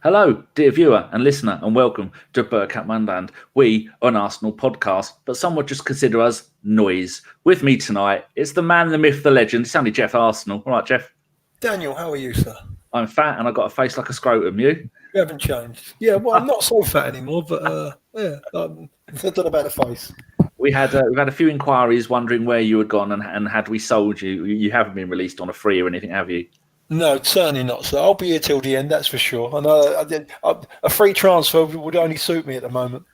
Hello, dear viewer and listener, and welcome to Bergkamp Wonderland. We are an Arsenal podcast, but some would just consider us noise. With me tonight, it's the man, the myth, the legend. It's only Geoff Arsenal. All right, Geoff? Daniel, how are you, sir? I'm fat and I've got a face like a scrotum. You? You haven't changed. Yeah, well, I'm not so fat anymore, but I don't know about the face. We've had a few inquiries wondering where you had gone and had we sold you. You haven't been released on a free or anything, have you? No, certainly not, sir. I'll be here till the end, that's for sure. And a free transfer would only suit me at the moment.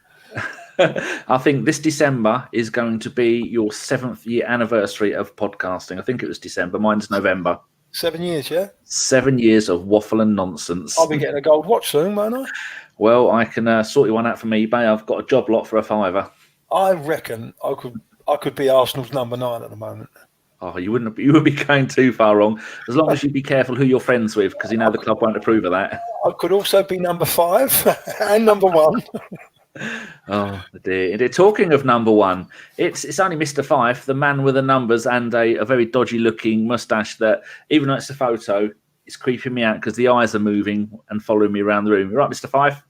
I think this December is going to be your 7th year anniversary of podcasting. I think it was December. Mine's November. 7 years, yeah? 7 years of waffle and nonsense. I'll be getting a gold watch soon, won't I? Well, I can sort you one out from eBay. I've got a job lot for £5. I reckon I could be Arsenal's number 9 at the moment. Oh, you wouldn't be going too far wrong. As long as you be careful who you're friends with, because you know the club won't approve of that. I could also be number 5 and number 1. Oh dear! Talking of number 1, it's only Mr. Fyfe, the man with the numbers and a very dodgy-looking moustache that, even though it's a photo, it's creeping me out because the eyes are moving and following me around the room. You right, Mr. Fyfe?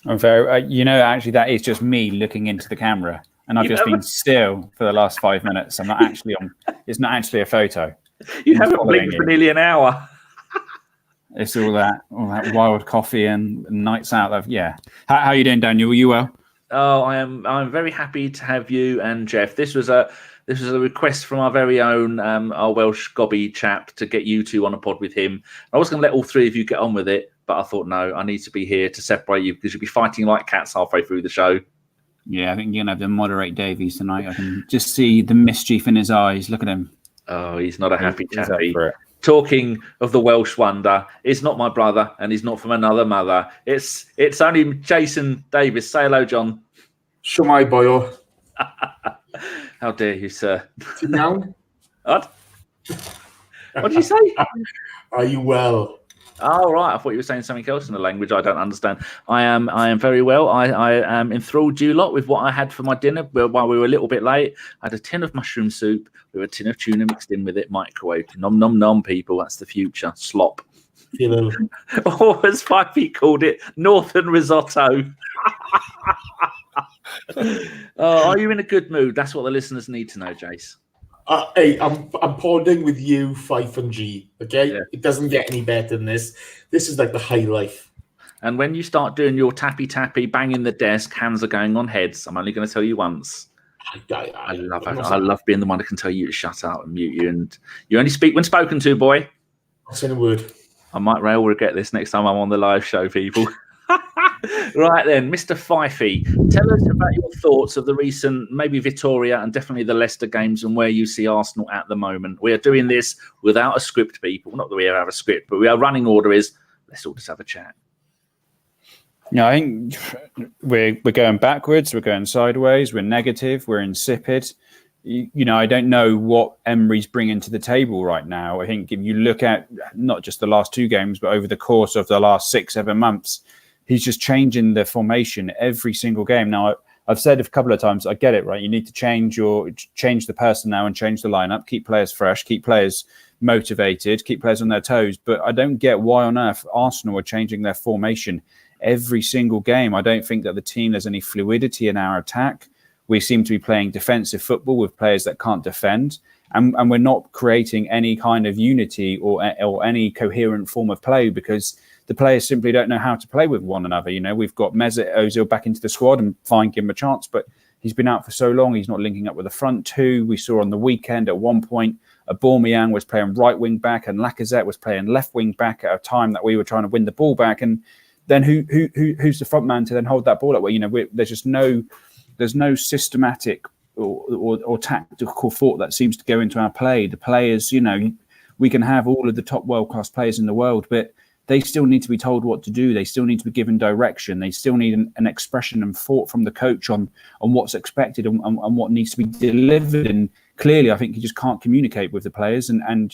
I'm very. Actually, that is just me looking into the camera, and I've just been still for the last 5 minutes. I'm not actually on. It's not actually a photo. You haven't blinked for nearly an hour. It's all that wild coffee and nights out. Yeah. How are you doing, Daniel? Are you well? Oh, I'm very happy to have you and Geoff. This was a request from our very own our Welsh gobby chap to get you two on a pod with him. I was going to let all three of you get on with it, but I thought no, I need to be here to separate you because you'll be fighting like cats halfway through the show. Yeah, I think you're going to have to moderate Davies tonight. I can just see the mischief in his eyes. Look at him. Oh, he's not a happy chappy. Talking of the Welsh wonder, it's not my brother and he's not from another mother. It's only Jason Davis. Say hello, John. Shwmai boyo. How dare you, sir? Now? What? What did you say? Are you well? Oh, right. I thought you were saying something else in a language I don't understand. I am very well. I am enthralled you lot with what I had for my dinner while we were a little bit late. I had a tin of mushroom soup with a tin of tuna mixed in with it, microwave. Nom, nom, nom, people. That's the future. Slop. Or as Fyffey called it, Northern risotto. Are you in a good mood? That's what the listeners need to know, Jace. Hey, I'm podding with you, Fyfe and G. Okay, yeah. It doesn't get any better than this. This is like the high life. And when you start doing your tappy, banging the desk, hands are going on heads. I'm only going to tell you once. I love it. I love being the one that can tell you to shut up and mute you, and you only speak when spoken to, boy. I'll say a word. I might rail regret this next time I'm on the live show, people. Right then, Mr. Fyfey, tell us about your thoughts of the recent, maybe Victoria and definitely the Leicester games and where you see Arsenal at the moment. We are doing this without a script, people. Not that we have a script, but our running order is let's all just have a chat. Yeah, I think we're going backwards, we're going sideways, we're negative, we're insipid. I don't know what Emery's bringing to the table right now. I think if you look at not just the last 2 games, but over the course of the last 6-7 months, he's just changing the formation every single game. Now, I've said a couple of times, I get it, right? You need to change the personnel and change the lineup, keep players fresh, keep players motivated, keep players on their toes. But I don't get why on earth Arsenal are changing their formation every single game. I don't think that the team, there's any fluidity in our attack. We seem to be playing defensive football with players that can't defend. And we're not creating any kind of unity or any coherent form of play because the players simply don't know how to play with one another. We've got Mesut Ozil back into the squad and fine, give him a chance, but he's been out for so long. He's not linking up with the front two. We saw on the weekend at one point, Aubameyang was playing right wing back and Lacazette was playing left wing back at a time that we were trying to win the ball back. And then who's the front man to then hold that ball up? There's just there's no systematic or tactical thought that seems to go into our play. The players, we can have all of the top world-class players in the world, but they still need to be told what to do. They still need to be given direction. They still need an expression and thought from the coach on what's expected and what needs to be delivered. And clearly, I think he just can't communicate with the players and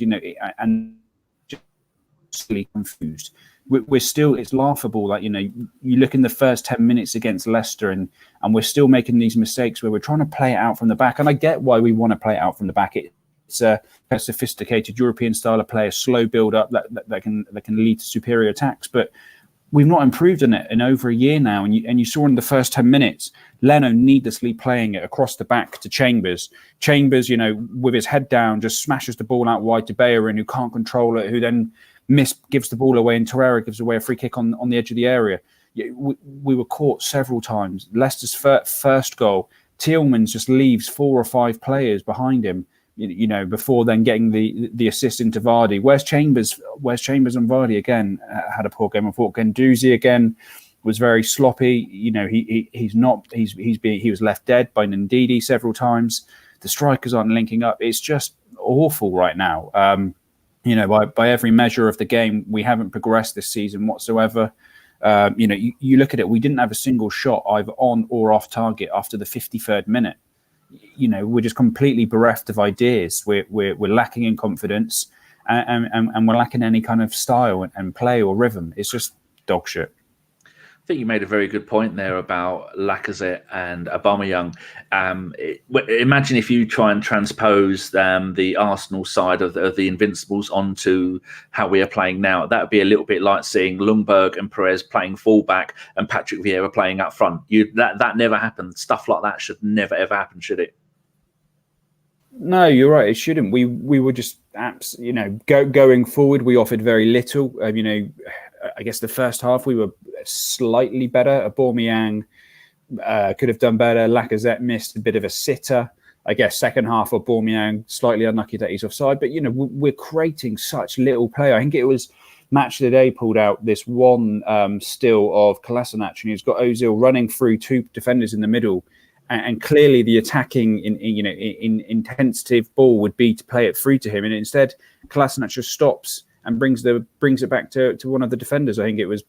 just really confused. We're still, it's laughable. Like, you look in the first 10 minutes against Leicester and we're still making these mistakes where we're trying to play it out from the back. And I get why we want to play it out from the back. It's a sophisticated European style of play, a slow build up that can lead to superior attacks. But we've not improved in it in over a year now. And you saw in the first 10 minutes, Leno needlessly playing it across the back to Chambers. Chambers, with his head down, just smashes the ball out wide to Bellerin, who can't control it, who then gives the ball away, and Torreira gives away a free kick on the edge of the area. We were caught several times. Leicester's first goal, Tielemans just leaves 4 or 5 players behind him, before then getting the assist into Vardy. Where's Chambers? And Vardy again had a poor game. I thought Guendouzi again was very sloppy. He was left dead by Ndidi several times. The strikers aren't linking up. It's just awful right now. By every measure of the game, we haven't progressed this season whatsoever. You look at it, we didn't have a single shot either on or off target after the 53rd minute. We're just completely bereft of ideas. We're lacking in confidence, and we're lacking any kind of style and play or rhythm. It's just dog shit. I think you made a very good point there about Lacazette and Aubameyang. Imagine if you try and transpose the Arsenal side of the Invincibles onto how we are playing now. That would be a little bit like seeing Ljungberg and Perez playing fullback and Patrick Vieira playing up front. That never happened. Stuff like that should never, ever happen, should it? No, you're right. It shouldn't. We were just going forward. We offered very little. I guess the first half we were slightly better. Aubameyang could have done better. Lacazette missed a bit of a sitter. I guess second half Aubameyang slightly unlucky that he's offside. But we're creating such little play. I think it was Match of the Day pulled out this one still of Kolasinac, and he's got Ozil running through 2 defenders in the middle. And clearly, the attacking in intensive ball would be to play it through to him, and instead, Kolasinac just stops and brings it back to one of the defenders. I think it was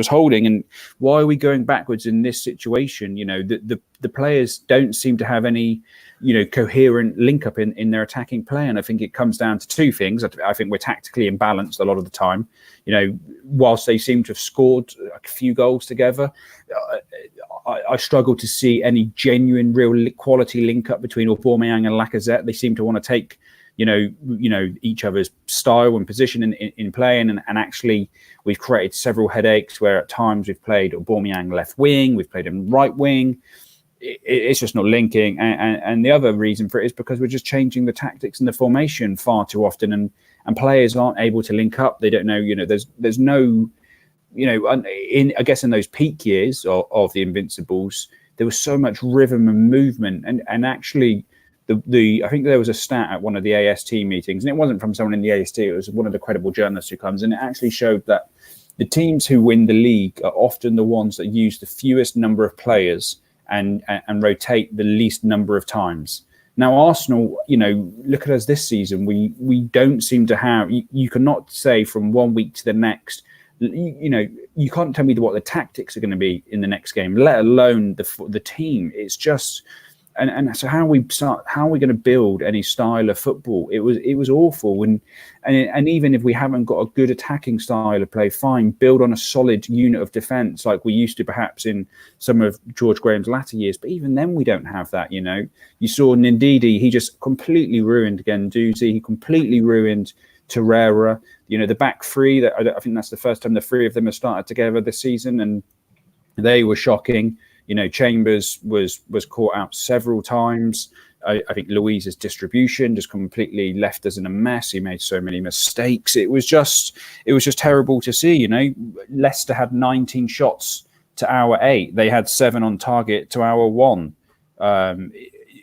Holding. And why are we going backwards in this situation? The players don't seem to have any coherent link up in their attacking play, and I think it comes down to 2 things. I think we're tactically imbalanced a lot of the time. Whilst they seem to have scored a few goals together, I struggle to see any genuine, real quality link up between Aubameyang and Lacazette. They seem to want to take, each other's style and position in playing, and actually we've created several headaches where at times we've played Aubameyang left wing, we've played him right wing. It's just not linking, and the other reason for it is because we're just changing the tactics and the formation far too often, and players aren't able to link up. They don't know. There's no. I guess in those peak years of the Invincibles, there was so much rhythm and movement, and actually, I think there was a stat at one of the AST meetings, and it wasn't from someone in the AST. It was one of the credible journalists who comes, and it actually showed that the teams who win the league are often the ones that use the fewest number of players and rotate the least number of times. Now, Arsenal, look at us this season. We don't seem to have. You cannot say from one week to the next. You can't tell me what the tactics are going to be in the next game, let alone the team. It's just, and so how are we going to build any style of football? It was awful, and even if we haven't got a good attacking style of play, fine, build on a solid unit of defence like we used to perhaps in some of George Graham's latter years. But even then, we don't have that. You saw Ndidi; he just completely ruined Guendouzi. He completely ruined Torreira. The back three, that I think that's the first time the 3 of them have started together this season, and they were shocking. Chambers was caught out several times. I think Luiz's distribution just completely left us in a mess. He made so many mistakes. It was just terrible to see. Leicester had 19 shots to our 8. They had 7 on target to our 1.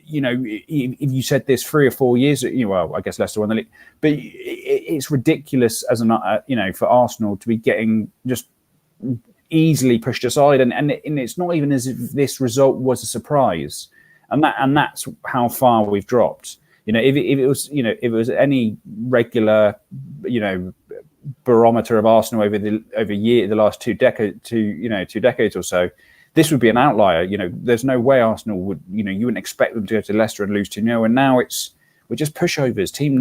If you said this 3 or 4 years, I guess Leicester won the league, but it's ridiculous as for Arsenal to be getting just easily pushed aside, and it's not even as if this result was a surprise, and that's how far we've dropped. If it was any regular, barometer of Arsenal over the last 2 decades or so, this would be an outlier. There's no way Arsenal would, you wouldn't expect them to go to Leicester and lose 2-0. And now we're just pushovers. Teams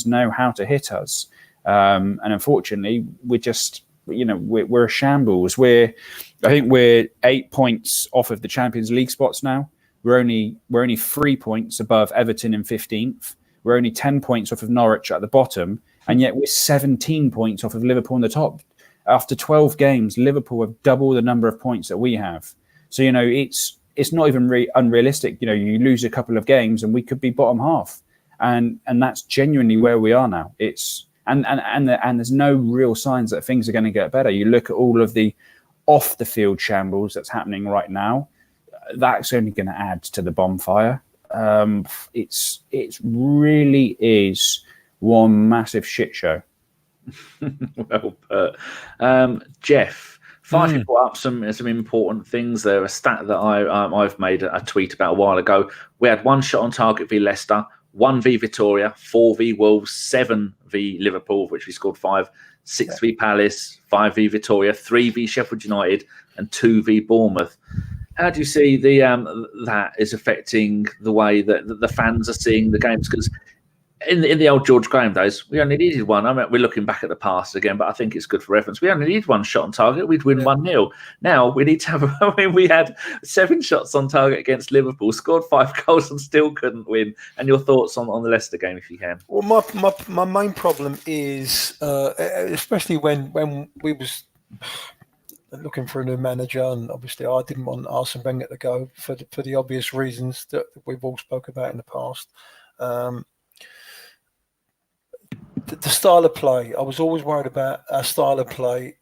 know how to hit us. And unfortunately, we're just, we're a shambles. I think we're 8 points off of the Champions League spots now. We're only 3 points above Everton in 15th. We're only 10 points off of Norwich at the bottom. And yet we're 17 points off of Liverpool on the top. After 12 games, Liverpool have double the number of points that we have. So, it's not even really unrealistic. You lose a couple of games and we could be bottom half. And that's genuinely where we are now. And there's no real signs that things are going to get better. You look at all of the off the field shambles that's happening right now. That's only going to add to the bonfire. It really is one massive shit show. Well put. Geoff, Fyffes brought up some important things there. A stat that I've made a tweet about a while ago. We had 1 shot on target v Leicester, 1 v Victoria, 4 v Wolves, 7 v Liverpool, which we scored 5, 6 v Palace, 5 v Victoria, 3 v Sheffield United, and 2 v Bournemouth. How do you see that is affecting the way that the fans are seeing the games? Because in the old George Graham days, we only needed one. I mean, we're looking back at the past again, but I think it's good for reference. We only need 1 shot on target. We'd win 1-0. Now we need to have. We had 7 shots on target against Liverpool, scored 5 goals, and still couldn't win. And your thoughts on the Leicester game, if you can? Well, my main problem is, especially when we was looking for a new manager, and obviously I didn't want Arsene Wenger to go for the obvious reasons that we've all spoke about in the past. The style of play, I was always worried about our style of play.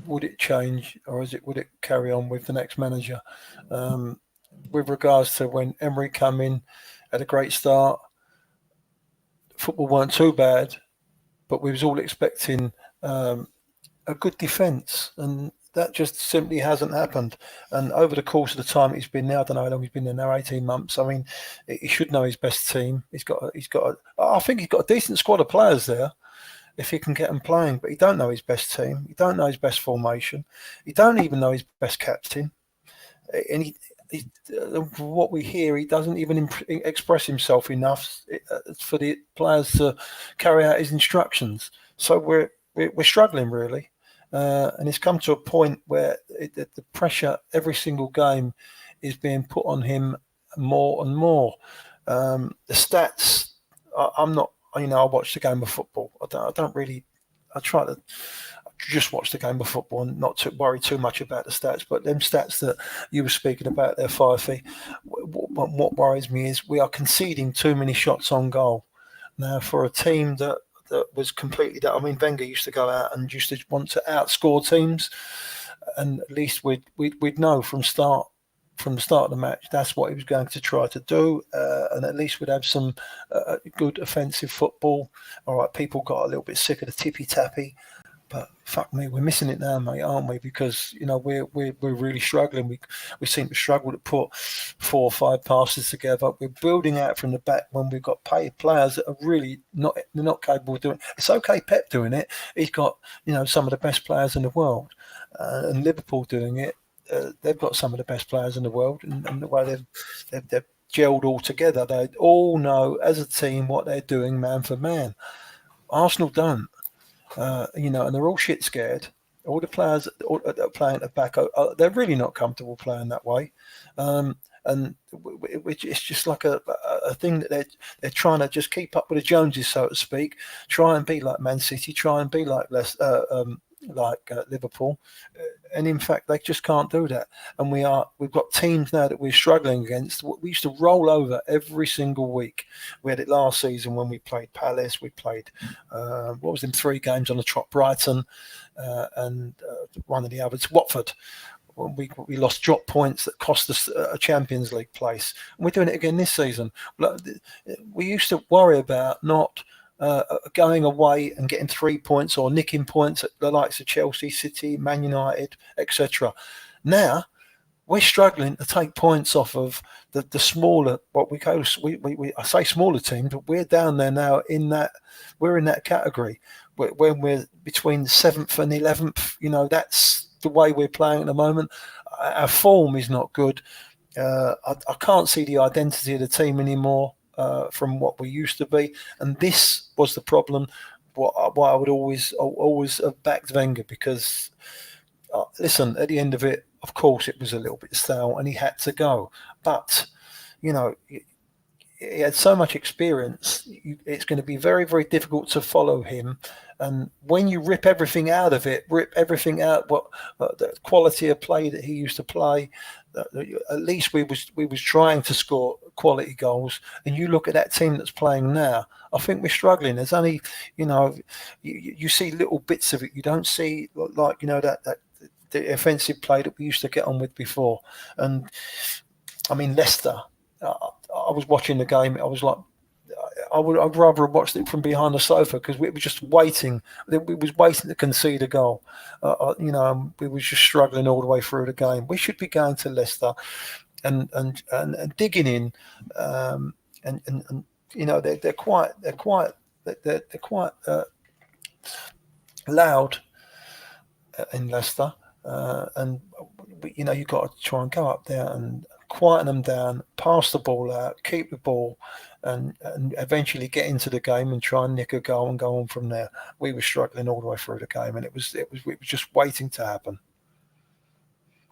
Would it change, or would it carry on with the next manager? With regards to when Emery came in, had a great start. Football weren't too bad, but we was all expecting a good defence, and that just simply hasn't happened. And over the course of the time he's been there, I don't know how long he's been there now, 18 months. I mean, he should know his best team. I think he's got a decent squad of players there if he can get them playing, but he don't know his best team. He don't know his best formation. He don't even know his best captain. And what we hear, he doesn't even express himself enough for the players to carry out his instructions. So we're struggling really. And it's come to a point where the pressure every single game is being put on him more and more. The stats, I'm not, I watch the game of football. I try to just watch the game of football and not to worry too much about the stats. But them stats that you were speaking about there, Fyffey, what worries me is we are conceding too many shots on goal. Now, for a team that was completely that. I mean, Wenger used to go out and used to want to outscore teams, and at least we'd know from the start of the match that's what he was going to try to do, and at least we'd have some good offensive football. All right, people got a little bit sick of the tippy tappy, but fuck me, we're missing it now, mate, aren't we? Because we're really struggling. We seem to struggle to put 4 or 5 passes together. We're building out from the back when we've got paid players that are really not capable of doing it. It's okay, Pep doing it. He's got some of the best players in the world, and Liverpool doing it. They've got some of the best players in the world, and the way they've gelled all together. They all know as a team what they're doing, man for man. Arsenal don't. And they're all shit scared. All the players that are playing at the back, they're really not comfortable playing that way. And it's just like a thing that they're trying to just keep up with the Joneses, so to speak. Try and be like Man City. Try and be like Liverpool. And in fact, they just can't do that. And we've got teams now that we're struggling against. We used to roll over every single week. We had it last season when we played Palace. We played, 3 games on the trot, Brighton, and one of the others, Watford. We lost drop points that cost us a Champions League place. And we're doing it again this season. We used to worry about not going away and getting 3 points or nicking points at the likes of Chelsea, City, Man United, etc. Now we're struggling to take points off of the smaller, what we call I say smaller teams, but we're down there now we're in that category when we're between the 7th and 11th. That's the way we're playing at the moment. Our form is not good. I can't see the identity of the team anymore. From what we used to be, and this was the problem. Why I would always have backed Wenger, because listen, at the end of it, of course, it was a little bit stale, and he had to go. But he had so much experience. It's going to be very, very difficult to follow him. And when you rip everything out of it, rip everything out, what the quality of play that he used to play, at least we was trying to score quality goals. And you look at that team that's playing now, I think we're struggling. There's only, you see little bits of it. You don't see like, that the offensive play that we used to get on with before. And I mean, Leicester, I was watching the game. I was like, I'd rather have watched it from behind the sofa because we were just waiting. We was waiting to concede a goal. We was just struggling all the way through the game. We should be going to Leicester and digging in. They're quite loud in Leicester, you've got to try and go up there and quieten them down, pass the ball out, keep the ball, and eventually get into the game and try and nick a goal and go on from there. We were struggling all the way through the game, and it was just waiting to happen.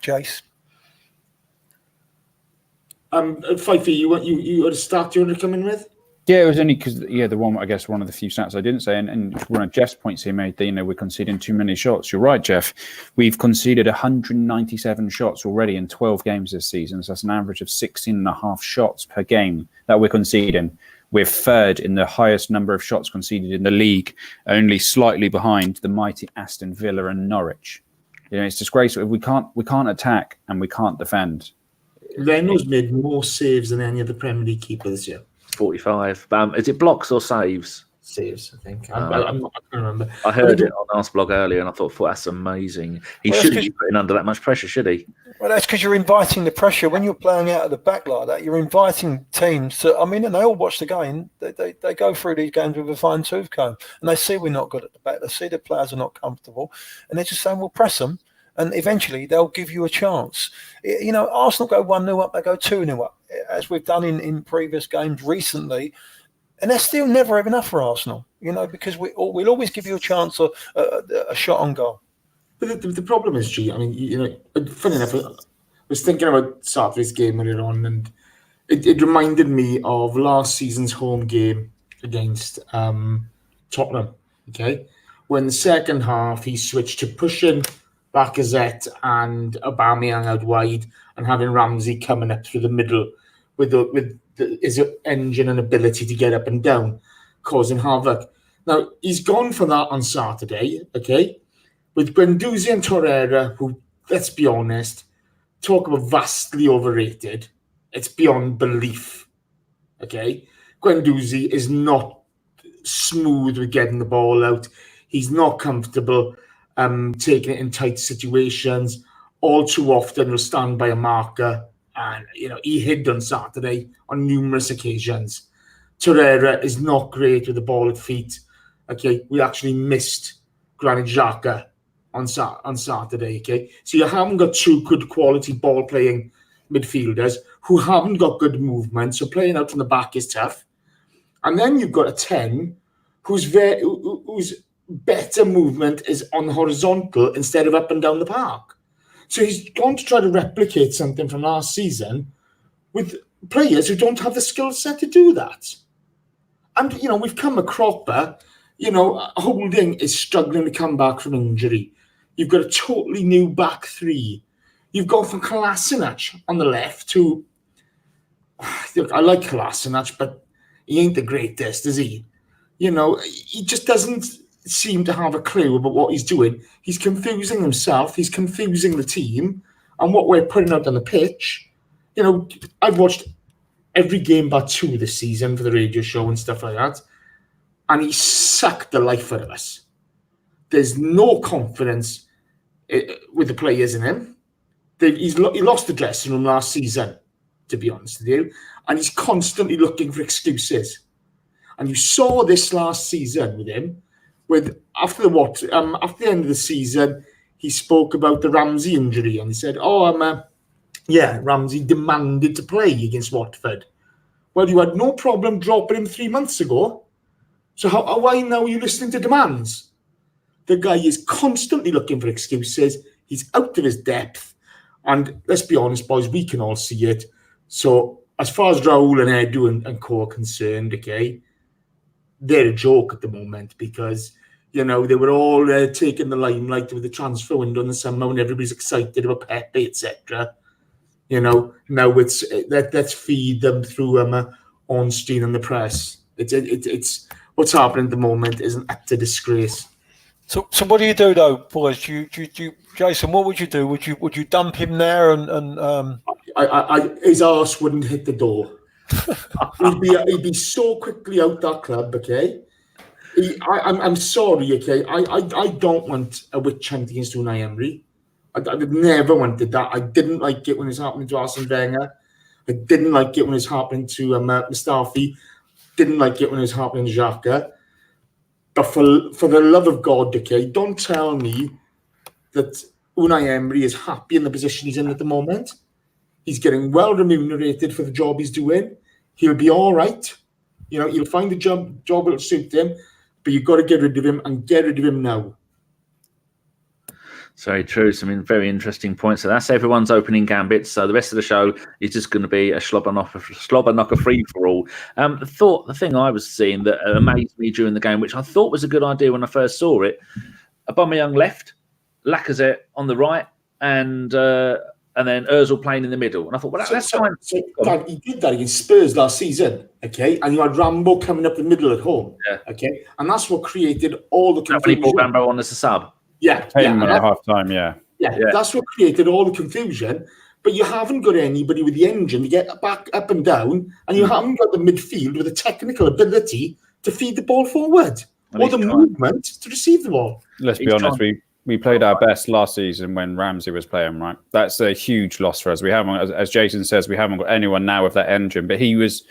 Jace, Fyffey, you got a start you want to come in with? Yeah, it was only because one of the few stats I didn't say, and one of Geoff's points he made, that we're conceding too many shots. You're right, Geoff. We've conceded 197 shots already in 12 games this season. So that's an average of 16.5 shots per game that we're conceding. We're third in the highest number of shots conceded in the league, only slightly behind the mighty Aston Villa and Norwich. It's disgraceful. We can't attack and we can't defend. Leno's made more saves than any other Premier League keeper this year. 45. Is it blocks or saves? Saves, I think. I can't remember. I heard it on Arsene blog earlier, and I thought, that's amazing. He shouldn't be putting under that much pressure, should he? Well, that's because you're inviting the pressure. When you're playing out of the back like that, you're inviting teams to. And they all watch the game. They go through these games with a fine tooth comb, and they see we're not good at the back. They see the players are not comfortable, and they're just saying, "We'll press them." And eventually they'll give you a chance. Arsenal go 1-0 up, they go 2-0 up, as we've done in previous games recently. And that's still never enough for Arsenal, because we'll always give you a chance or a shot on goal. But the problem is, G, funny enough, I was thinking about Saturday's game earlier on, and it reminded me of last season's home game against Tottenham, okay? When the second half, he switched to pushing Lacazette and Aubameyang out wide and having Ramsey coming up through the middle with his engine and ability to get up and down, causing havoc. Now, he's gone for that on Saturday, okay, with Guendouzi and Torreira, who, let's be honest, talk about vastly overrated. It's beyond belief, okay? Guendouzi is not smooth with getting the ball out. He's not comfortable taking it in tight situations. All too often will stand by a marker, and he hid on Saturday on numerous occasions. Torreira is not great with the ball at feet. Okay, we actually missed Granit Xhaka on Saturday. Okay, so you haven't got two good quality ball playing midfielders who haven't got good movement, so playing out from the back is tough. And then you've got a 10 whose better movement is on the horizontal instead of up and down the park. So he's going to try to replicate something from last season with players who don't have the skill set to do that. And, we've come a cropper. Holding is struggling to come back from injury. You've got a totally new back three. You've gone from Kolasinac on the left to... I like Kolasinac, but he ain't the greatest, is he? He just doesn't seem to have a clue about what he's doing. He's confusing himself. He's confusing the team and what we're putting out on the pitch. I've watched every game but 2 this season for the radio show and stuff like that, and he sucked the life out of us. There's no confidence with the players in him. He lost the dressing room last season, to be honest with you, and he's constantly looking for excuses. And you saw this last season with him. After the end of the season, he spoke about the Ramsey injury, and he said, Ramsey demanded to play against Watford. Well, you had no problem dropping him 3 months ago. So why now are you listening to demands? The guy is constantly looking for excuses. He's out of his depth. And let's be honest, boys, we can all see it. So as far as Raul and Edu and co are concerned, okay, they're a joke at the moment because, they were all taking the limelight with the transfer window in the summer when everybody's excited about Pepe, etc. Now it's let's feed them through Ornstein and the press. It's what's happening at the moment is an utter disgrace. So what do you do though, boys? Jason, what would you do? Would you dump him there and his arse wouldn't hit the door. he'd be so quickly out that club, okay? I'm sorry, okay? I don't want a witch hunt against Unai Emery. I never wanted that. I didn't like it when it was happening to Arsene Wenger. I didn't like it when it was happening to Mustafi. Didn't like it when it was happening to Xhaka. But for the love of God, okay, don't tell me that Unai Emery is happy in the position he's in at the moment. He's getting well remunerated for the job he's doing. He'll be all right. He'll find a job that'll suit him, but you've got to get rid of him and get rid of him now. Very true. Some very interesting points. So that's everyone's opening gambits. So the rest of the show is just going to be a slobber knocker free for all. The thing I was seeing that amazed me during the game, which I thought was a good idea when I first saw it, Aubameyang left, Lacazette on the right, and then Ozil playing in the middle. And I thought, well, that's fine. So Dad, he did that against Spurs last season, okay? And you had Rambo coming up the middle at home, okay? And that's what created all the confusion. When he brought Rambo on as a sub. At half time, yeah. That's what created all the confusion. But you haven't got anybody with the engine to get back up and down, and you haven't got the midfield with the technical ability to feed the ball forward or the movement to receive the ball. Let's be honest, we played our best last season when Ramsey was playing, right? That's a huge loss for us. We haven't, as Jason says, we haven't got anyone now with that engine. But he was,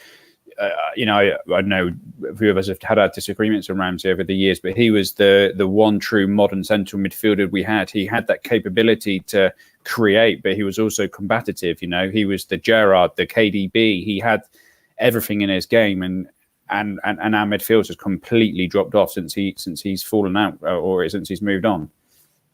I know a few of us have had our disagreements with Ramsey over the years, but he was the one true modern central midfielder we had. He had that capability to create, but he was also combative. He was the Gerrard, the KDB. He had everything in his game, and our midfield has completely dropped off since he's fallen out or since he's moved on.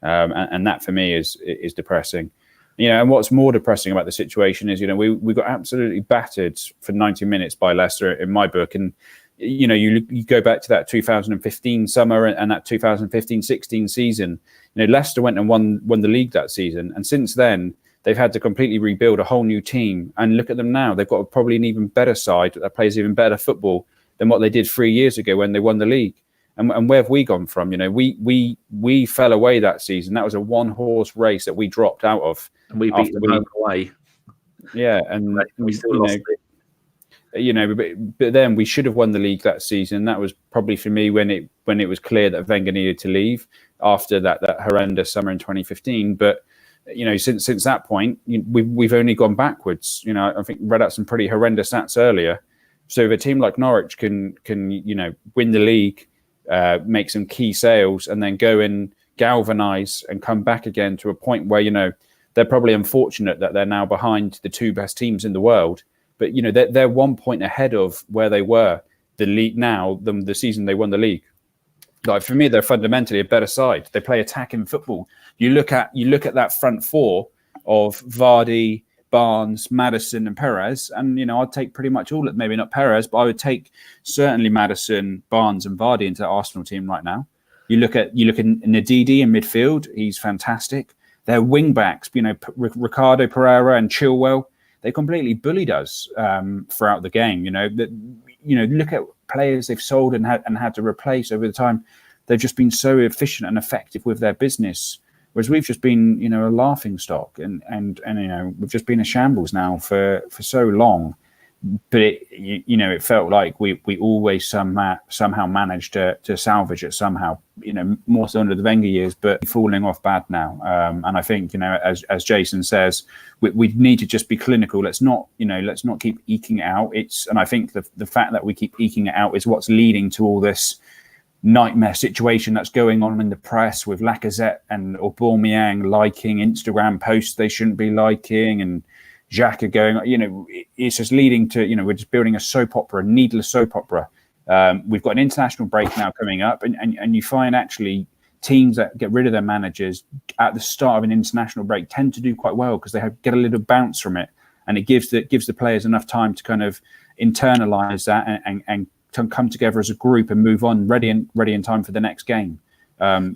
And that for me is depressing. And what's more depressing about the situation is, we got absolutely battered for 90 minutes by Leicester in my book. And, you go back to that 2015 summer and that 2015-16 season, Leicester went and won the league that season. And since then, they've had to completely rebuild a whole new team. And look at them now. They've got probably an even better side that plays even better football than what they did 3 years ago when they won the league. And where have we gone from? We fell away that season. That was a one-horse race that we dropped out of. And we beat them away. Yeah, and we still lost it. But then we should have won the league that season. That was probably for me when it was clear that Wenger needed to leave after that horrendous summer in 2015. But since that point, we've only gone backwards. I think read out some pretty horrendous stats earlier. So if a team like Norwich can win the league, make some key sales, and then go and galvanise and come back again to a point where they're probably unfortunate that they're now behind the two best teams in the world, but they're 1 point ahead of where they were the league now than the season they won the league. Like for me, they're fundamentally a better side. They play attacking football. You look at that front four of Vardy, Barnes, Maddison, and Perez, and I'd take pretty much all. Maybe not Perez, but I would take certainly Maddison, Barnes, and Vardy into the Arsenal team right now. You look at Ndidi in midfield; he's fantastic. Their wing backs, Ricardo Pereira and Chilwell, they completely bullied us throughout the game. Look at players they've sold and had to replace over the time. They've just been so efficient and effective with their business. Whereas we've just been, a laughing stock, and we've just been a shambles now for so long. But it felt like we always somehow managed to salvage it somehow. More so under the Wenger years, but falling off bad now. And I think as Jason says, we need to just be clinical. Let's not keep eking it out. And I think the fact that we keep eking it out is what's leading to all this nightmare situation that's going on in the press with Lacazette and Aubameyang liking Instagram posts they shouldn't be liking, and Xhaka going, it's just leading to, we're just building a soap opera, a needless soap opera. We've got an international break now coming up, and you find actually teams that get rid of their managers at the start of an international break tend to do quite well because they get a little bounce from it. and it gives the players enough time to kind of internalize that and to come together as a group and move on ready in time for the next game.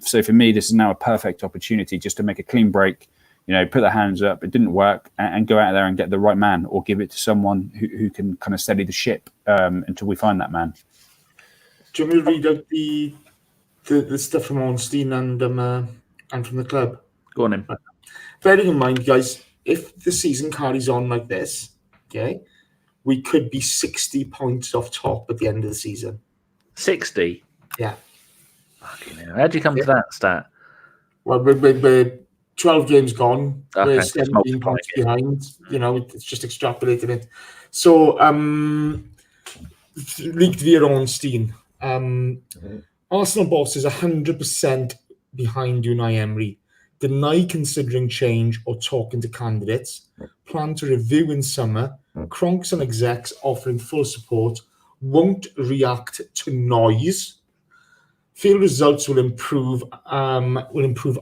So for me, this is now a perfect opportunity just to make a clean break, put their hands up. It didn't work, and go out there and get the right man, or give it to someone who can kind of steady the ship until we find that man. Do you want me to read out the stuff from Ornstein and from the club? Go on, in. Bearing in mind, guys, if the season carries on like this, okay, we could be 60 points off top at the end of the season. 60? Yeah. Fucking hell. How'd you come to that stat? Well, we're 12 games gone. Okay, we're 17 points behind. It's just extrapolating it. So, leaked via Ornstein. Arsenal boss is 100% behind Unai Emery. Deny considering change or talking to candidates. Plan to review in summer. Cronks and execs offering full support. Won't react to noise. Feel results will improve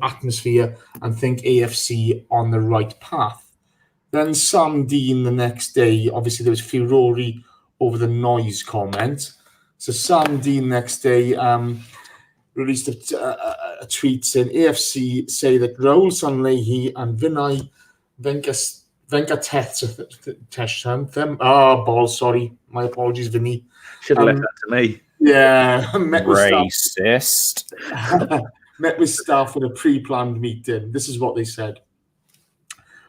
atmosphere and think AFC on the right path. Then Sam Dean the next day, obviously there was furore over the noise comment. So Sam Dean next day released a tweet saying AFC say that Raul Sanlehi and Vinay sorry. My apologies, Vinny. Should have left that to me. Yeah, met with staff at a pre-planned meeting. This is what they said.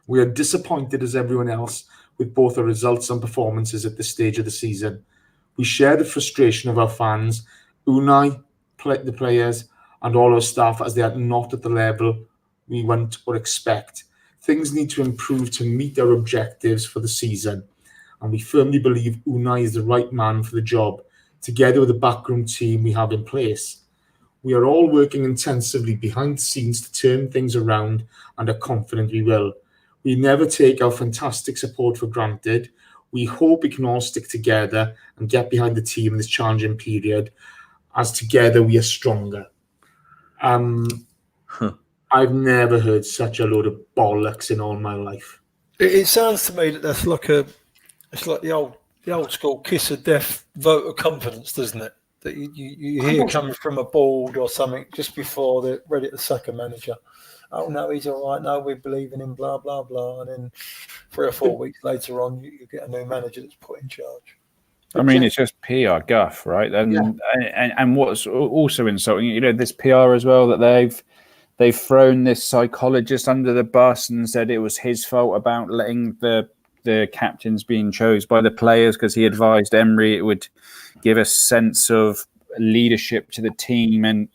We are disappointed as everyone else with both the results and performances at this stage of the season. We share the frustration of our fans, Unai, the players, and all our staff as they are not at the level we want or expect. Things need to improve to meet our objectives for the season, and we firmly believe Unai is the right man for the job, together with the backroom team we have in place. We are all working intensively behind the scenes to turn things around and are confident we will. We never take our fantastic support for granted. We hope we can all stick together and get behind the team in this challenging period, as together we are stronger. I've never heard such a load of bollocks in all my life. It sounds to me that it's like the old school kiss of death vote of confidence, doesn't it? That you hear coming from a board or something just before they're ready to sack a manager. Oh no, he's all right. No, we believe in him. Blah blah blah. And then 3 or 4 weeks later on, you get a new manager that's put in charge. I mean, it's just PR guff, right? And what's also insulting, this PR as well, that they've thrown this psychologist under the bus and said it was his fault about letting the captains being chose by the players, because he advised Emery it would give a sense of leadership to the team, and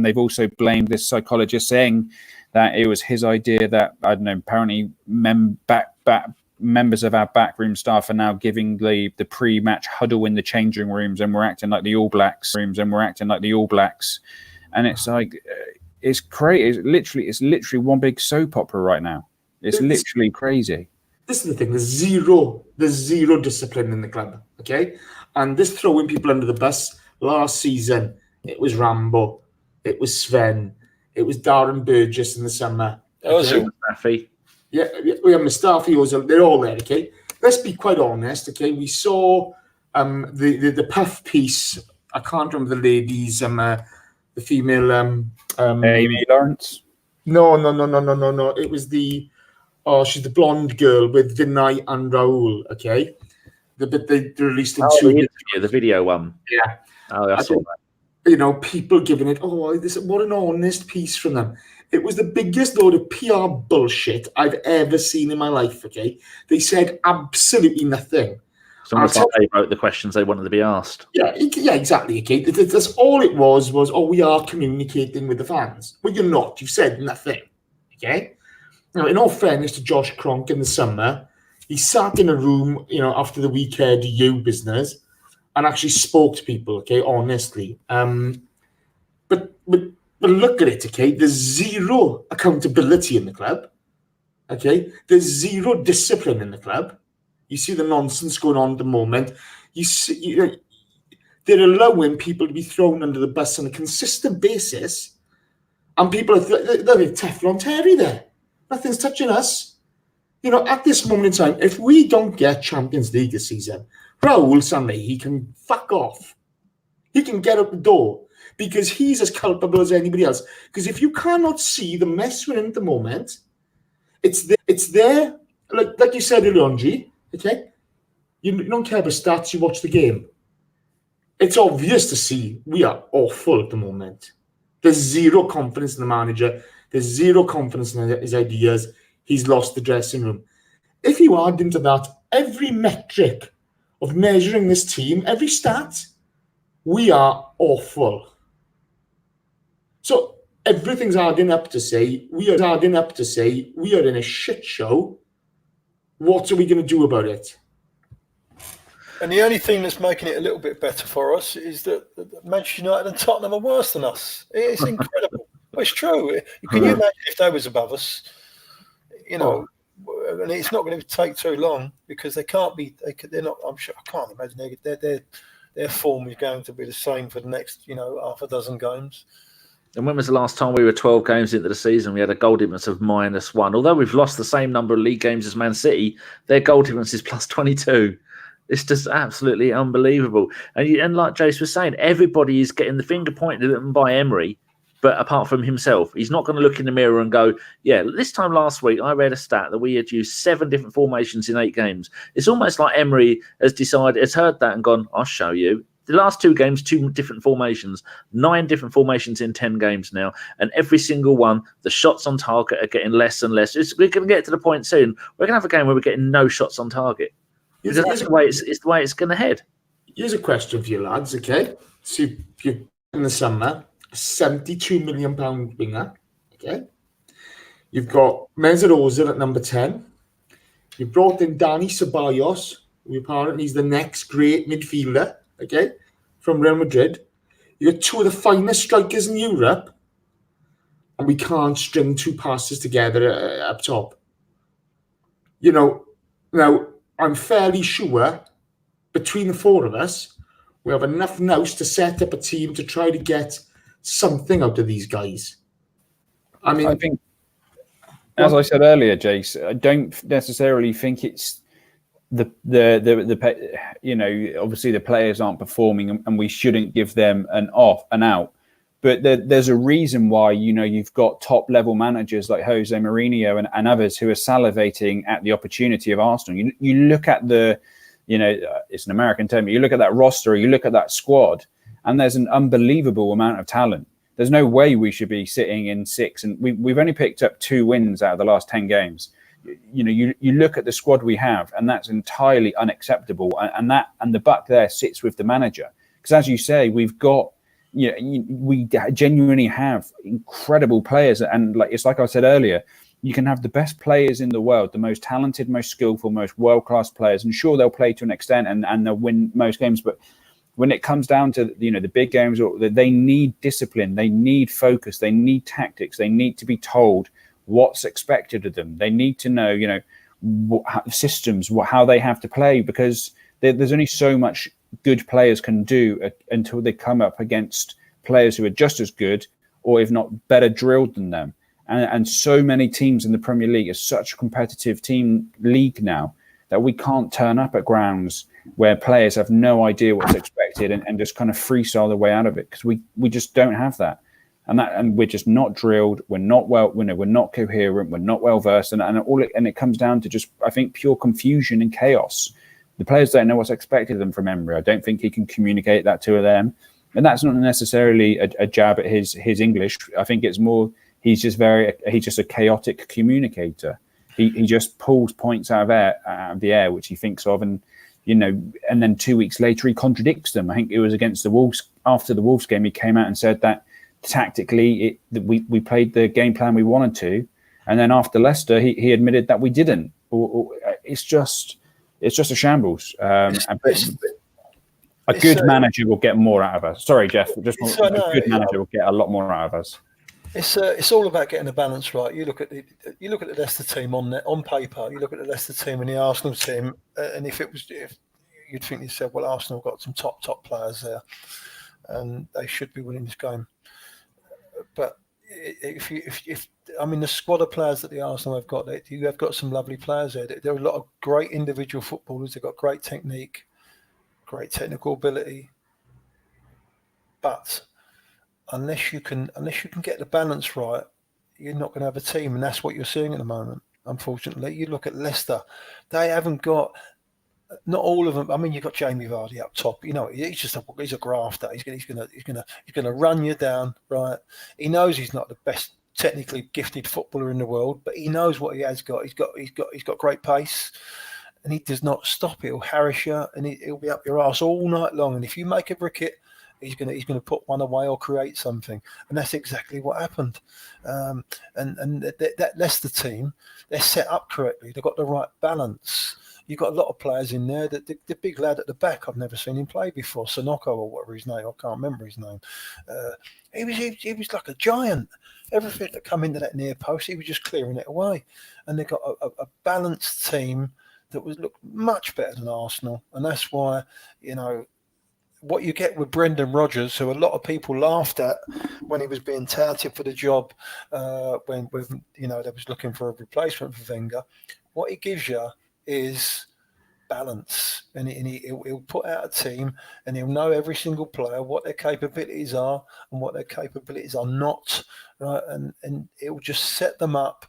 they've also blamed this psychologist, saying that it was his idea that, I don't know, apparently members of our backroom staff are now giving the pre-match huddle in the changing rooms, and we're acting like the All Blacks. And it's like, it's crazy. It's literally one big soap opera right now. It's literally crazy. This is the thing. There's zero discipline in the club. Okay, and this throwing people under the bus. Last season, it was Rambo, it was Sven, it was Darren Burgess in the summer. Ozil, Mustafi. Yeah, we have Mustafi, Ozil. They're all there. Okay, let's be quite honest. Okay, we saw the puff piece. I can't remember the ladies. The female. Amy Lawrence. No. It was she's the blonde girl with Vinay and Raul. Okay, they released in the video one. Yeah. Oh, I saw that. People giving it, what an honest piece from them. It was the biggest load of PR bullshit I've ever seen in my life, okay? They said absolutely nothing. It's almost like they wrote the questions they wanted to be asked. Yeah, exactly, okay? That's all it was, we are communicating with the fans. Well, you're not. You've said nothing, okay? Now, in all fairness to Josh Cronk in the summer, he sat in a room, after the weekend business, and actually spoke to people, okay, honestly. But look at it, okay? There's zero accountability in the club, okay? There's zero discipline in the club. You see the nonsense going on at the moment. You see, they're allowing people to be thrown under the bus on a consistent basis, and people they're Teflon Terry there. Nothing's touching us. You know, at this moment in time, if we don't get Champions League this season, Raul Sunday, he can fuck off. He can get out the door because he's as culpable as anybody else. Because if you cannot see the mess we're in at the moment, it's there. Like you said earlier on, G, okay? You don't care about stats, you watch the game. It's obvious to see we are awful at the moment. There's zero confidence in the manager. There's zero confidence in his ideas. He's lost the dressing room. If you add into that every metric of measuring this team, every stat, we are awful. So everything's adding up to say we are in a shit show. What are we going to do about it? And the only thing that's making it a little bit better for us is that Manchester United and Tottenham are worse than us. It's incredible. But it's true. Can you imagine if they was above us? You know, and it's not going to take too long because they can't be. They're not. I'm sure. I can't imagine their form is going to be the same for the next, half a dozen games. And when was the last time we were 12 games into the season? We had a goal difference of -1. Although we've lost the same number of league games as Man City, their goal difference is +22. It's just absolutely unbelievable. And like Jace was saying, everybody is getting the finger pointed at them by Emery, but apart from himself, he's not going to look in the mirror and go, yeah, this time last week, I read a stat that we had used 7 different formations in 8 games. It's almost like Emery has heard that and gone, I'll show you. The last 2 games, 2 different formations, 9 different formations in 10 games now. And every single one, the shots on target are getting less and less. We're going to get to the point soon. We're going to have a game where we're getting no shots on target. Because that's the way it's going to head. Here's a question for you lads, okay? So you're in the summer, a £72 million winger, okay? You've got Mesut Ozil at number 10. You've brought in Dani Ceballos, who apparently is the next great midfielder, okay, from Real Madrid. You've got 2 of the finest strikers in Europe, and we can't string 2 passes together up top. Now, I'm fairly sure between the 4 of us, we have enough nous to set up a team to try to get something out of these guys. I think, as I said earlier, Jace, I don't necessarily think it's obviously the players aren't performing and we shouldn't give them an out. But there's a reason why, you've got top level managers like Jose Mourinho and others who are salivating at the opportunity of Arsenal. You look at it's an American term, you look at that roster, you look at that squad, and there's an unbelievable amount of talent. There's no way we should be sitting in 6, and we've only picked up 2 wins out of the last 10 games. You look at the squad we have, and that's entirely unacceptable. And the buck there sits with the manager, because as you say, we've got. We genuinely have incredible players, and it's like I said earlier, you can have the best players in the world, the most talented, most skillful, most world-class players, and sure, they'll play to an extent and they'll win most games, but when it comes down to the big games, they need discipline, they need focus, they need tactics, they need to be told what's expected of them, they need to know systems, how they have to play, because there's only so much good players can do until they come up against players who are just as good, or if not better drilled than them. And so many teams in the Premier League are such a competitive league now that we can't turn up at grounds where players have no idea what's expected and just kind of freestyle their way out of it, because we just don't have that. And we're just not drilled. We're not we're not coherent. We're not well versed, and it comes down to just, I think, pure confusion and chaos. The players don't know what's expected of them from Emery. I don't think he can communicate that to them. And that's not necessarily a jab at his English. I think it's more he's just a chaotic communicator. He just pulls points out of the air, which he thinks of, and then 2 weeks later he contradicts them. I think it was against the Wolves, after the Wolves game, he came out and said that tactically we played the game plan we wanted to, and then after Leicester he admitted that we didn't. It's just a shambles. A good manager will get more out of us. Sorry, Geoff. A good manager will get a lot more out of us. It's all about getting the balance right. You look at the Leicester team on paper. You look at the Leicester team and the Arsenal team, and if you'd think yourself, well, Arsenal got some top players there, and they should be winning this game. But if I mean the squad of players that the Arsenal have got, you have got some lovely players there. There are a lot of great individual footballers. They've got great technique, great technical ability, but unless you can get the balance right, you're not going to have a team, and that's what you're seeing at the moment. Unfortunately, you look at Leicester; they haven't got. Not all of them. I mean, you've got Jamie Vardy up top. You know, he's a grafter. He's gonna run you down, right? He knows he's not the best technically gifted footballer in the world, but he knows what he has got. He's got great pace, and he does not stop. He'll harass you, and he'll be up your arse all night long. And if you make a bricket, he's gonna put one away or create something, and that's exactly what happened. And that Leicester team, they're set up correctly. They've got the right balance. You've got a lot of players in there. The big lad at the back, I've never seen him play before. Sonoko or whatever his name, I can't remember his name. He was like a giant. Everything that come into that near post, he was just clearing it away. And they got a balanced team that was look much better than Arsenal. And that's why, you know, what you get with Brendan Rodgers, who a lot of people laughed at when he was being touted for the job, when you know they was looking for a replacement for Wenger. What he gives you is balance, and he'll put out a team, and he'll know every single player what their capabilities are and what their capabilities are not, right? And it will just set them up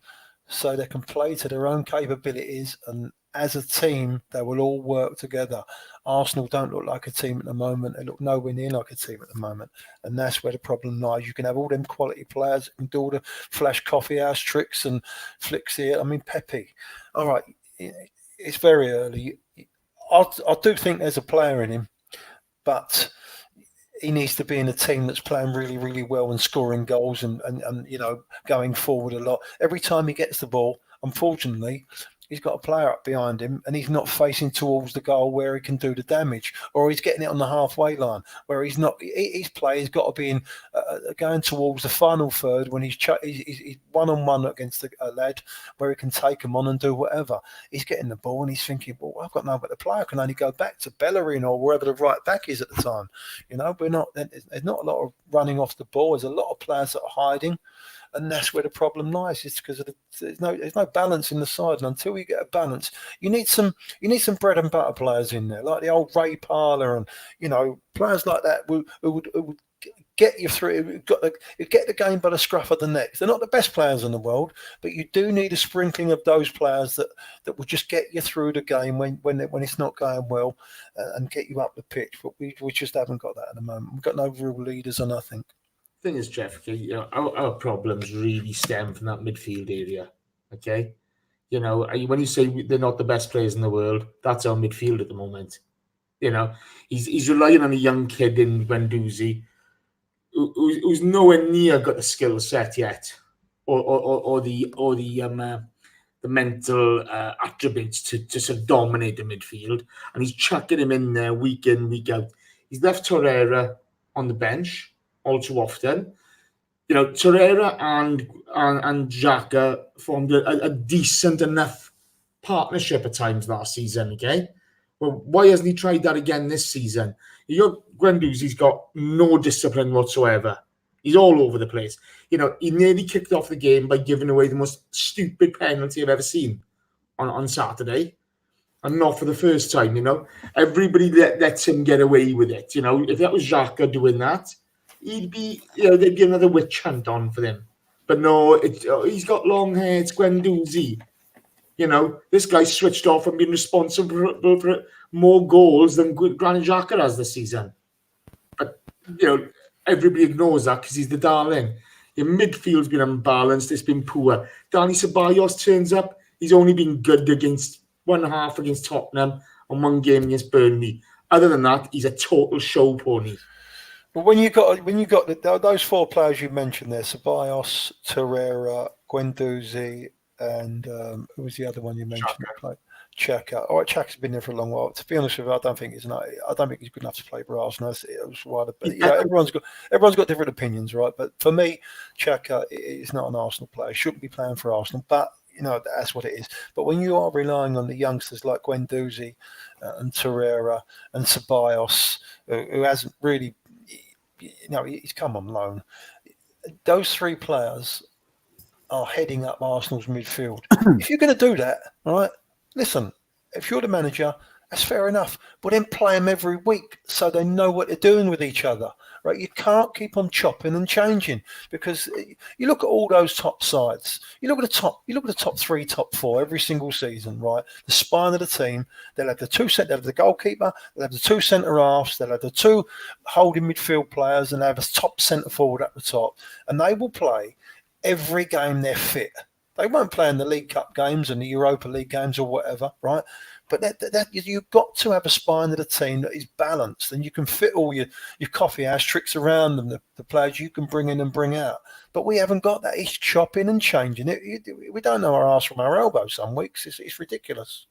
so they can play to their own capabilities, and as a team they will all work together. Arsenal don't look like a team at the moment. They look nowhere near like a team at the moment, and that's where the problem lies. You can have all them quality players that can do all the flash coffee house tricks and flicks here. I mean, Pepe, all right, it's very early. I do think there's a player in him, but he needs to be in a team that's playing really, really well and scoring goals and you know, going forward a lot. Every time he gets the ball, unfortunately, he's got a player up behind him and he's not facing towards the goal where he can do the damage, or he's getting it on the halfway line where he's not. His play's got to be in going towards the final third when he's one-on-one against a lad where he can take him on and do whatever. He's getting the ball and he's thinking, well, I've got no better player. I can only go back to Bellerin or wherever the right back is at the time. You know, there's not a lot of running off the ball. There's a lot of players that are hiding. And that's where the problem lies. It's because there's no balance in the side, and until you get a balance, you need some bread and butter players in there, like the old Ray Parlour, and you know, players like that who would get you through. Get the game by the scruff of the neck. They're not the best players in the world, but you do need a sprinkling of those players that will just get you through the game when it's not going well, and get you up the pitch. But we just haven't got that at the moment. We've got no real leaders on nothing. Thing is, Geoff, you know, our problems really stem from that midfield area. Okay, you know, when you say they're not the best players in the world, that's our midfield at the moment. You know, he's relying on a young kid in Guendouzi, who's nowhere near got the skill set yet, or the mental attributes to sort of dominate the midfield, and he's chucking him in there week in, week out. He's left Torreira on the bench all too often. You know, Torreira and Xhaka formed a decent enough partnership at times last season, okay? Well, why hasn't he tried that again this season? Guendouzi's got no discipline whatsoever. He's all over the place. You know, he nearly kicked off the game by giving away the most stupid penalty I've ever seen on Saturday. And not for the first time, you know. Everybody lets him get away with it. You know, if that was Xhaka doing that, there'd be another witch hunt on for them. But no, he's got long hair. It's Guendouzi. You know, this guy switched off and been responsible for more goals than Granit Xhaka has this season. But, you know, everybody ignores that because he's the darling. Your midfield's been unbalanced. It's been poor. Danny Ceballos turns up. He's only been good against one half against Tottenham and one game against Burnley. Other than that, he's a total show pony. But when you got those four players you mentioned there, Ceballos, Torreira, Guendouzi, and who was the other one you mentioned? Xhaka. All right, Xhaka's been there for a long while. To be honest with you, I don't think he's good enough to play for Arsenal. But yeah, everyone's got different opinions, right? But for me, Xhaka is not an Arsenal player. He shouldn't be playing for Arsenal, but you know, that's what it is. But when you are relying on the youngsters like Guendouzi and Torreira and Ceballos, who hasn't really, you know, he's come on loan. those three players are heading up Arsenal's midfield. If you're going to do that, all right, listen, if you're the manager, that's fair enough. But then play them every week so they know what they're doing with each other. Right? You can't keep on chopping and changing, because you look at all those top sides. You look at the top 3, top 4 every single season, right? The spine of the team. They'll have they'll have the goalkeeper, they'll have the 2 centre halves, they'll have the 2 holding midfield players, and they have a top centre forward at the top. And they will play every game they're fit. They won't play in the League Cup games and the Europa League games or whatever, right? But that you've got to have a spine of the team that is balanced, and you can fit all your coffee house tricks around them, the players you can bring in and bring out. But we haven't got that. It's chopping and changing. We don't know our arse from our elbow some weeks. It's ridiculous.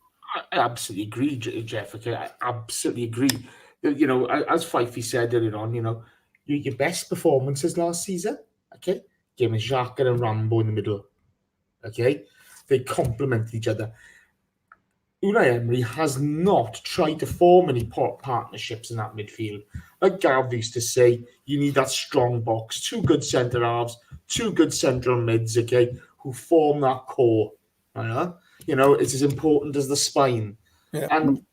I absolutely agree, Geoff. Okay, I absolutely agree. You know, as Fyffes said earlier on, you know, your best performances last season, okay, game of Xhaka and Rambo in the middle. Okay, they complement each other. Unai Emery has not tried to form any partnerships in that midfield. Like Gav used to say, you need that strong box, 2 good centre halves, 2 good central mids, okay, who form that core. You know, it's as important as the spine. Yeah. And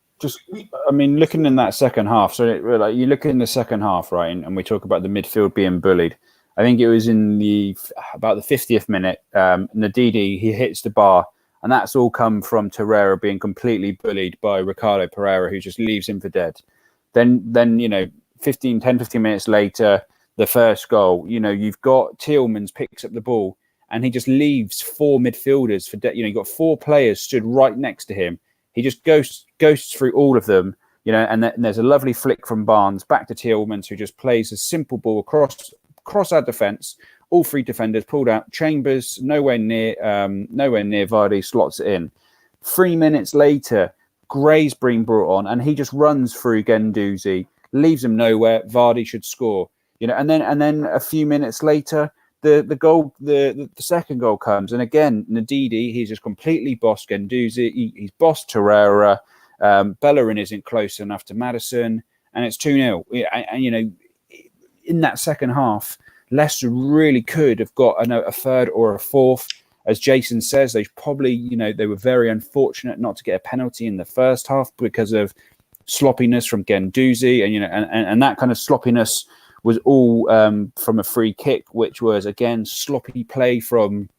looking in that second half, so like you look in the second half, right, and we talk about the midfield being bullied. I think it was in about the 50th minute, Ndidi, he hits the bar. And that's all come from Torreira being completely bullied by Ricardo Pereira, who just leaves him for dead. Then you know, 10, 15 minutes later, the first goal, you know, you've got Tielemans picks up the ball and he just leaves 4 midfielders for dead. You know, you've got 4 players stood right next to him. He just ghosts through all of them, you know, and there's a lovely flick from Barnes back to Tielemans, who just plays a simple ball across our defence. All 3 defenders pulled out. Chambers nowhere near Vardy, slots it in. 3 minutes later, Gray's being brought on, and he just runs through Guendouzi, leaves him nowhere. Vardy should score, you know. And then a few minutes later, the second goal comes, and again Ndidi, he's just completely bossed Guendouzi. He's bossed Torreira. Bellerin isn't close enough to Maddison, and it's 2-0. And you know, in that second half, Leicester really could have got a third or a fourth. As Jason says, they probably, you know, they were very unfortunate not to get a penalty in the first half because of sloppiness from Guendouzi, and you know, and that kind of sloppiness was all from a free kick, which was again sloppy play from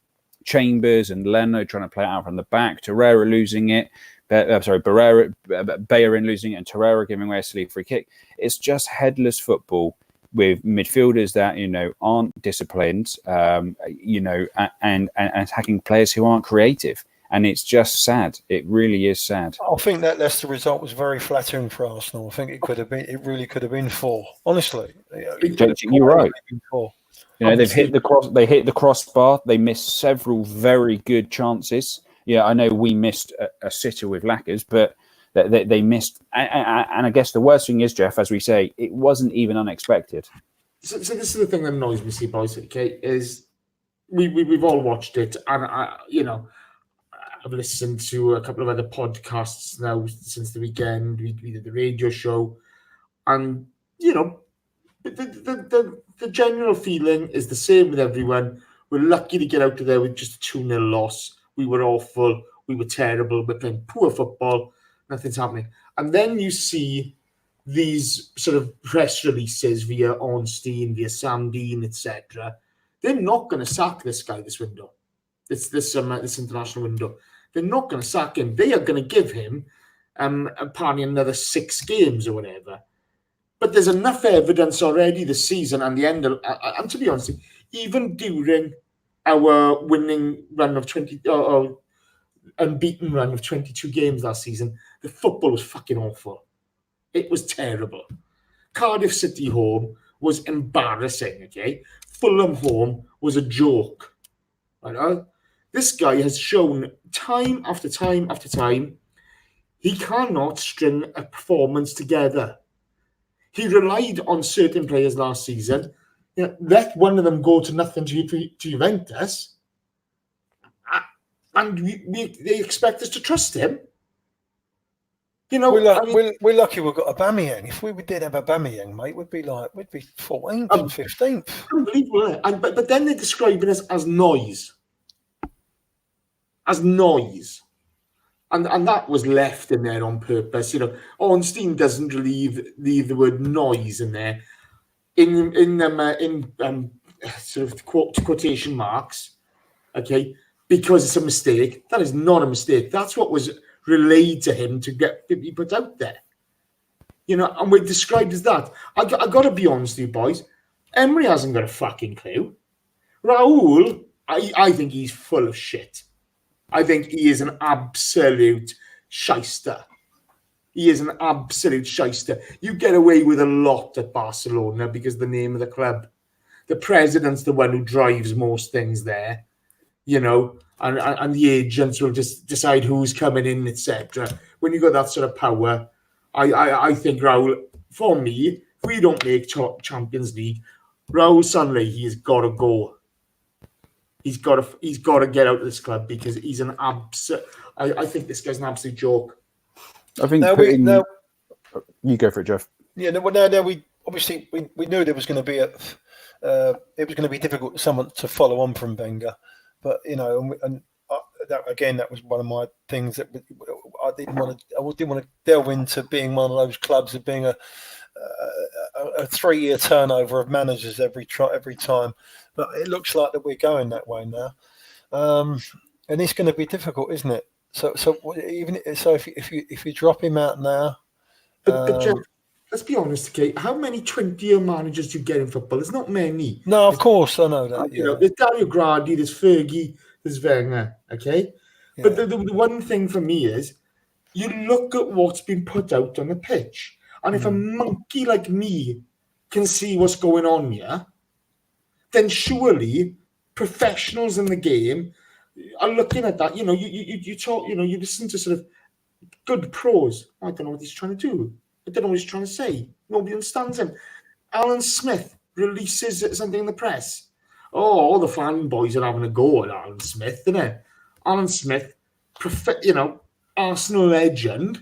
Chambers and Leno trying to play it out from the back. Torreira losing it. Bellerin losing it, and Torreira giving away a silly free kick. It's just headless football with midfielders that, you know, aren't disciplined, you know, and attacking players who aren't creative. And it's just sad. It really is sad. I think that Leicester result was very flattering for Arsenal. I think it really could have been 4. Honestly, you're right. You know, they've hit the cross. They hit the crossbar. They missed several very good chances. Yeah, I know we missed a sitter with Lacazette, but they missed. And I guess the worst thing is, Geoff, as we say, it wasn't even unexpected. So this is the thing that annoys me, boys. Okay, is we've all watched it, and you know, I've listened to a couple of other podcasts now since the weekend. We did the radio show, and you know, the general feeling is the same with everyone. We're lucky to get out of there with just a 2-0 loss. We were awful. We were terrible. We're playing poor football. Nothing's happening. And then you see these sort of press releases via Ornstein, via Sam Dean, etc. They're not going to sack this guy this window. This international window. They're not going to sack him. They are going to give him apparently another 6 games or whatever. But there's enough evidence already this season and the end of, and to be honest, even during our winning run of 20 unbeaten run of 22 games last season, the football was fucking awful. It was terrible. Cardiff City home was embarrassing, okay? Fulham home was a joke. Right? This guy has shown time after time after time he cannot string a performance together. He relied on certain players last season. You know, let one of them go to nothing to Juventus, and they expect us to trust him. You know, we're lucky we've got Aubameyang. If we did have Aubameyang, mate, we'd be 14th and 15th. Unbelievable, isn't it? But then they're describing us as noise. As noise. And that was left in there on purpose. You know, Ornstein doesn't leave the word noise in there. In sort of quotation marks, okay, because it's a mistake. That is not a mistake. That's what was relayed to him to be put out there. You know, and we're described as that. I got to be honest with you, boys. Emery hasn't got a fucking clue. Raul, I think he's full of shit. I think he is an absolute shyster. He is an absolute shyster. You get away with a lot at Barcelona because of the name of the club. The president's the one who drives most things there, you know, and the agents will just decide who's coming in, etc. When you got that sort of power, I think Raul, for me, if we don't make Champions League, Raul Sanley, he's got to go. He's got to get out of this club because he's an absolute. I think this guy's an absolute joke. I think you go for it, Geoff. Yeah, no, we obviously we knew there was going to be it was going to be difficult for someone to follow on from Wenger, but you know, that was one of my things that I didn't want to delve into being one of those clubs of being a 3-year turnover of managers every time. But it looks like that we're going that way now, and it's going to be difficult, isn't it? So if you drop him out now, but Geoff, let's be honest, okay? How many 20-year managers do you get in football? There's not many. No, of course I know that. You know, there's Dario Gradi, there's Fergie, there's Wenger, okay? Yeah. But the one thing for me is, you look at what's been put out on the pitch, and if a monkey like me can see what's going on here, then surely professionals in the game are looking at that. You know, you talk, you know, you listen to sort of good pros. I don't know what he's trying to do. I don't know what he's trying to say. Nobody understands him. Alan Smith releases something in the press. Oh, all the fanboys are having a go at Alan Smith, isn't it? Alan Smith, you know, Arsenal legend.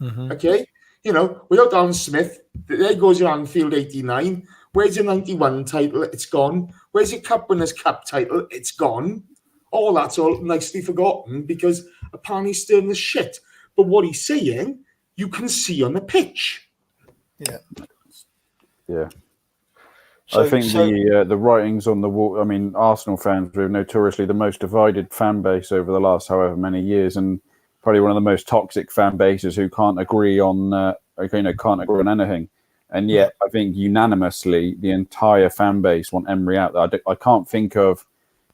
Mm-hmm. Okay? You know, without Alan Smith, there goes your Anfield 89. Where's your 91 title? It's gone. Where's your Cup Winners' Cup title? It's gone. All that's all nicely forgotten because apparently he's stirring the shit. But what he's saying, you can see on the pitch. Yeah. Yeah. So, I think the writings on the wall. I mean, Arsenal fans were notoriously the most divided fan base over the last however many years, and probably one of the most toxic fan bases who can't agree on can't agree on anything. And yet, I think unanimously, the entire fan base want Emery out. I can't think of,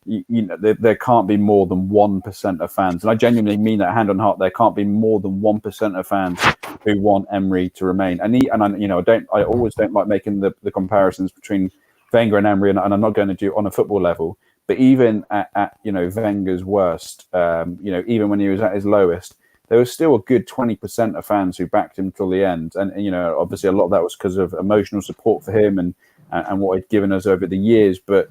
there can't be more than 1% of fans, and I genuinely mean that hand on heart. There can't be more than 1% of fans who want Emery to remain. I always don't like making the comparisons between Wenger and Emery, and I'm not going to do it on a football level. But even at Wenger's worst, even when he was at his lowest, there was still a good 20% of fans who backed him till the end. And, obviously a lot of that was because of emotional support for him and what he'd given us over the years. But,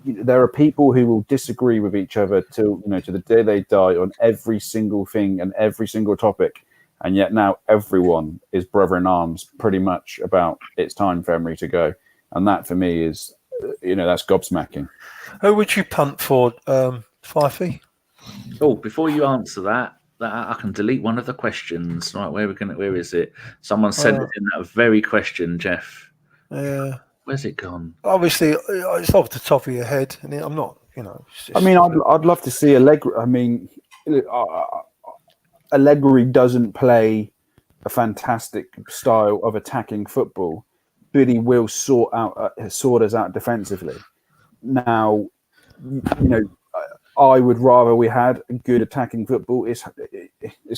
there are people who will disagree with each other to the day they die on every single thing and every single topic. And yet now everyone is brother in arms pretty much about it's time for Emery to go. And that for me is, that's gobsmacking. Who would you punt for, Fyffey? Oh, before you answer that, I can delete one of the questions. Right, where is it? Someone sent it in that very question, Geoff. Yeah. Where's it gone? Obviously, it's off the top of your head, and I'm not, I'd love to see Allegri. I mean, Allegri doesn't play a fantastic style of attacking football, but he will sort us out defensively. Now, I would rather we had good attacking football. It's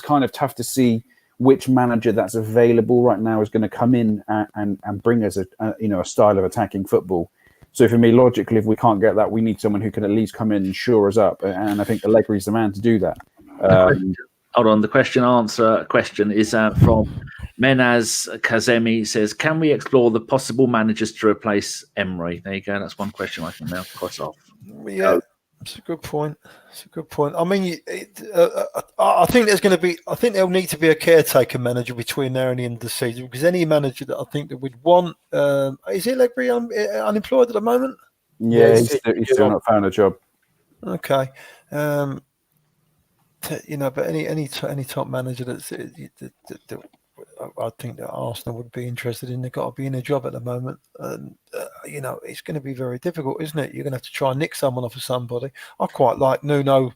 kind of tough to see which manager that's available right now is going to come in and bring us a style of attacking football. So for me, logically, if we can't get that, we need someone who can at least come in and shore us up. And I think Allegri's the man to do that. Hold on. The question is from Menaz Kazemi. Says, can we explore the possible managers to replace Emery? There you go. That's one question I can now cross off. Yeah. That's a good point. I mean, I think there's going to be. I think there'll need to be a caretaker manager between now and the end of the season, because any manager that I think that we'd want is Emery unemployed at the moment? Yeah, he's still not found a job. Okay, but any top manager that I think that Arsenal would be interested in, they've got to be in a job at the moment. And, it's going to be very difficult, isn't it? You're going to have to try and nick someone off of somebody. I quite like Nuno,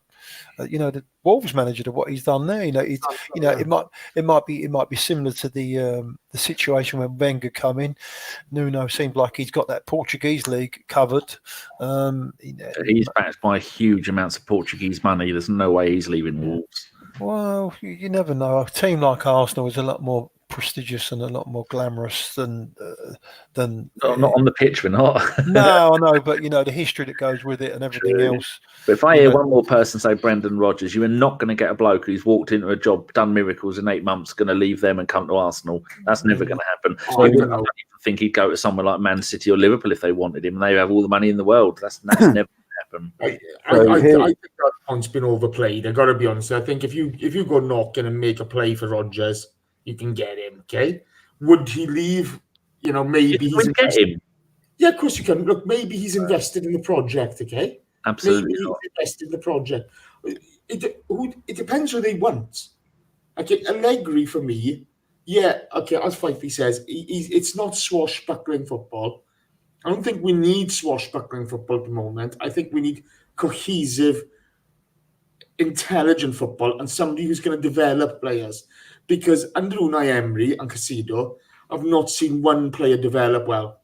the Wolves manager, to what he's done there. It might be similar to the situation when Wenger come in. Nuno seemed like he's got that Portuguese league covered. He's backed by huge amounts of Portuguese money. There's no way he's leaving Wolves. Well, you never know. A team like Arsenal is a lot more prestigious and a lot more glamorous than. Not on the pitch, we're not. No, I know, but the history that goes with it and everything else. But if I hear one more person say Brendan Rodgers, you are not going to get a bloke who's walked into a job, done miracles in 8 months, going to leave them and come to Arsenal. That's never going to happen. I don't even think he'd go to somewhere like Man City or Liverpool if they wanted him. They have all the money in the world. That's never. I think that point's been overplayed. I got to be honest. I think if you go knocking and make a play for Rodgers, you can get him. Okay, would he leave? Maybe he's get him. Yeah, of course you can. Look, maybe he's invested in the project. Okay, absolutely. Maybe he's invested in the project. It depends who they want. Okay, Allegri for me. Yeah. Okay, as Fyffey says, it's not swashbuckling football. I don't think we need swashbuckling football at the moment. I think we need cohesive, intelligent football and somebody who's going to develop players. Because under Unai Emery and Casido, I've not seen one player develop well.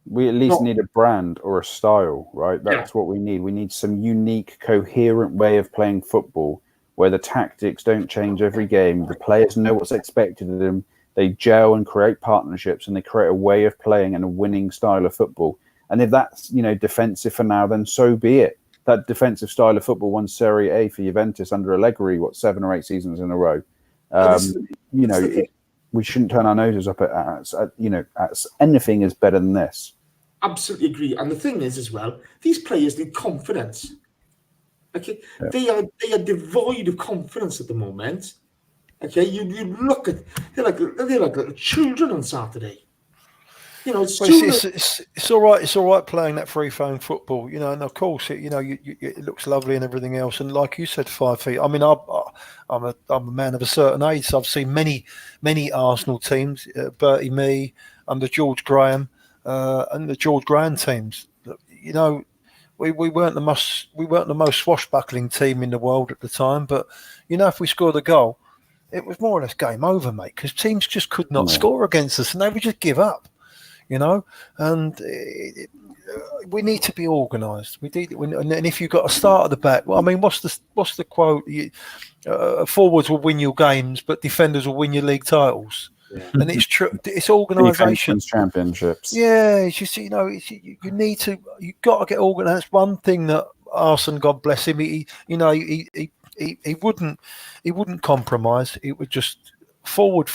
We at least need a brand or a style, right? That's what we need. We need some unique, coherent way of playing football where the tactics don't change every game. The players know what's expected of them. They gel and create partnerships, and they create a way of playing and a winning style of football. And if that's defensive for now, then so be it. That defensive style of football won Serie A for Juventus under Allegri, 7 or 8 seasons in a row. We shouldn't turn our noses up at anything is better than this. Absolutely agree. And the thing is, as well, these players need confidence. Okay, they are devoid of confidence at the moment. Okay, you look at they're like little children on Saturday. It's all right. It's all right playing that free flowing football, and of course, it looks lovely and everything else. And like you said, 5 feet. I mean, I'm a man of a certain age, so I've seen many Arsenal teams, Bertie Mee under George Graham, and the George Graham teams. We weren't the most swashbuckling team in the world at the time, but if we scored a goal, it was more or less game over, mate, because teams just could not score against us, and they would just give up. And we need to be organised. And if you've got to start at the back, well, I mean, what's the quote? Forwards will win your games, but defenders will win your league titles. Yeah. And it's true. It's organisation. Championships. Yeah, it's just you've got to get organised. That's one thing that Arsene, God bless him, he wouldn't compromise. It would just forward.